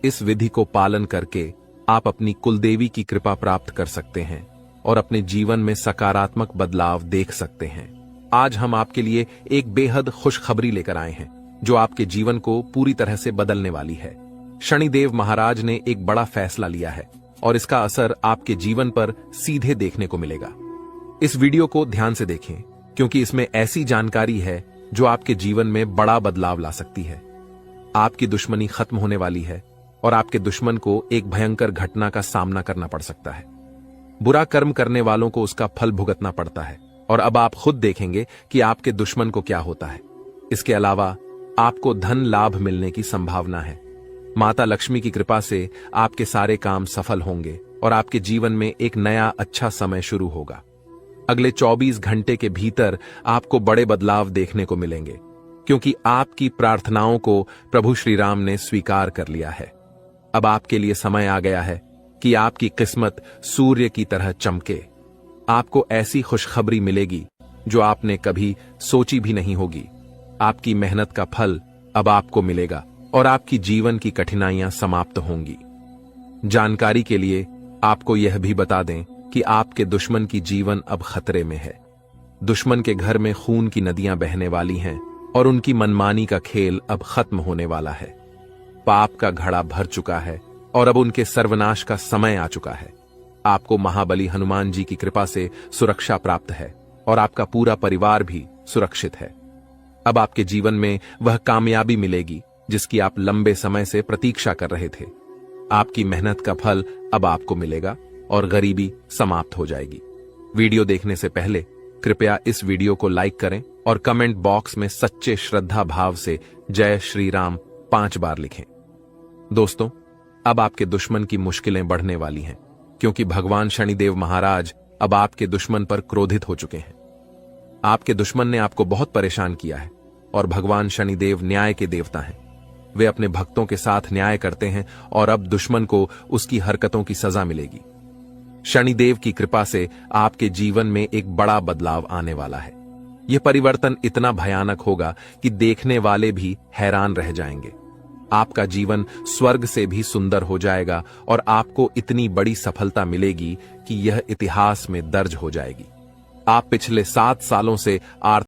इस विधि को पालन करके आप अपनी कुलदेवी की कृपा प्राप्त कर सकते हैं और अपने जीवन में सकारात्मक बदलाव देख सकते हैं। आज हम आपके लिए एक बेहद खुशखबरी लेकर आए हैं जो आपके जीवन को पूरी तरह से बदलने वाली है। शनिदेव महाराज ने एक बड़ा फैसला लिया है और इसका असर आपके जीवन पर सीधे देखने को मिलेगा। इस वीडियो को ध्यान से देखें क्योंकि इसमें ऐसी जानकारी है जो आपके जीवन में बड़ा बदलाव ला सकती है। आपकी दुश्मनी खत्म होने वाली है और आपके दुश्मन को एक भयंकर घटना का सामना करना पड़ सकता है। बुरा कर्म करने वालों को उसका फल भुगतना पड़ता है और अब आप खुद देखेंगे कि आपके दुश्मन को क्या होता है। इसके अलावा आपको धन लाभ मिलने की संभावना है। माता लक्ष्मी की कृपा से आपके सारे काम सफल होंगे और आपके जीवन में एक नया अच्छा समय शुरू होगा। अगले 24 घंटे के भीतर आपको बड़े बदलाव देखने को मिलेंगे क्योंकि आपकी प्रार्थनाओं को प्रभु श्री राम ने स्वीकार कर लिया है। अब आपके लिए समय आ गया है कि आपकी किस्मत सूर्य की तरह चमके। आपको ऐसी खुशखबरी मिलेगी जो आपने कभी सोची भी नहीं होगी। आपकी मेहनत का फल अब आपको मिलेगा और आपकी जीवन की कठिनाइयां समाप्त होंगी। जानकारी के लिए आपको यह भी बता दें कि आपके दुश्मन की जीवन अब खतरे में है। दुश्मन के घर में खून की नदियां बहने वाली हैं और उनकी मनमानी का खेल अब खत्म होने वाला है। पाप का घड़ा भर चुका है और अब उनके सर्वनाश का समय आ चुका है। आपको महाबली हनुमान जी की कृपा से सुरक्षा प्राप्त है और आपका पूरा परिवार भी सुरक्षित है। अब आपके जीवन में वह कामयाबी मिलेगी जिसकी आप लंबे समय से प्रतीक्षा कर रहे थे। आपकी मेहनत का फल अब आपको मिलेगा और गरीबी समाप्त हो जाएगी। वीडियो देखने से पहले कृपया इस वीडियो को लाइक करें और कमेंट बॉक्स में सच्चे श्रद्धा भाव से जय श्री राम 5 बार लिखें। दोस्तों, अब आपके दुश्मन की मुश्किलें बढ़ने वाली हैं क्योंकि भगवान शनिदेव महाराज अब आपके दुश्मन पर क्रोधित हो चुके हैं। आपके दुश्मन ने आपको बहुत परेशान किया है और भगवान शनिदेव न्याय के देवता हैं। वे अपने भक्तों के साथ न्याय करते हैं और अब दुश्मन को उसकी हरकतों की सजा मिलेगी। शनिदेव की कृपा से आपके जीवन में एक बड़ा बदलाव आने वाला है। यह परिवर्तन इतना भयानक होगा कि देखने वाले भी हैरान रह जाएंगे। आपका जीवन स्वर्ग से भी सुंदर हो जाएगा और आपको इतनी बड़ी सफलता मिलेगी कि यह इतिहास में दर्ज हो जाएगी। आप पिछले 7 सालों से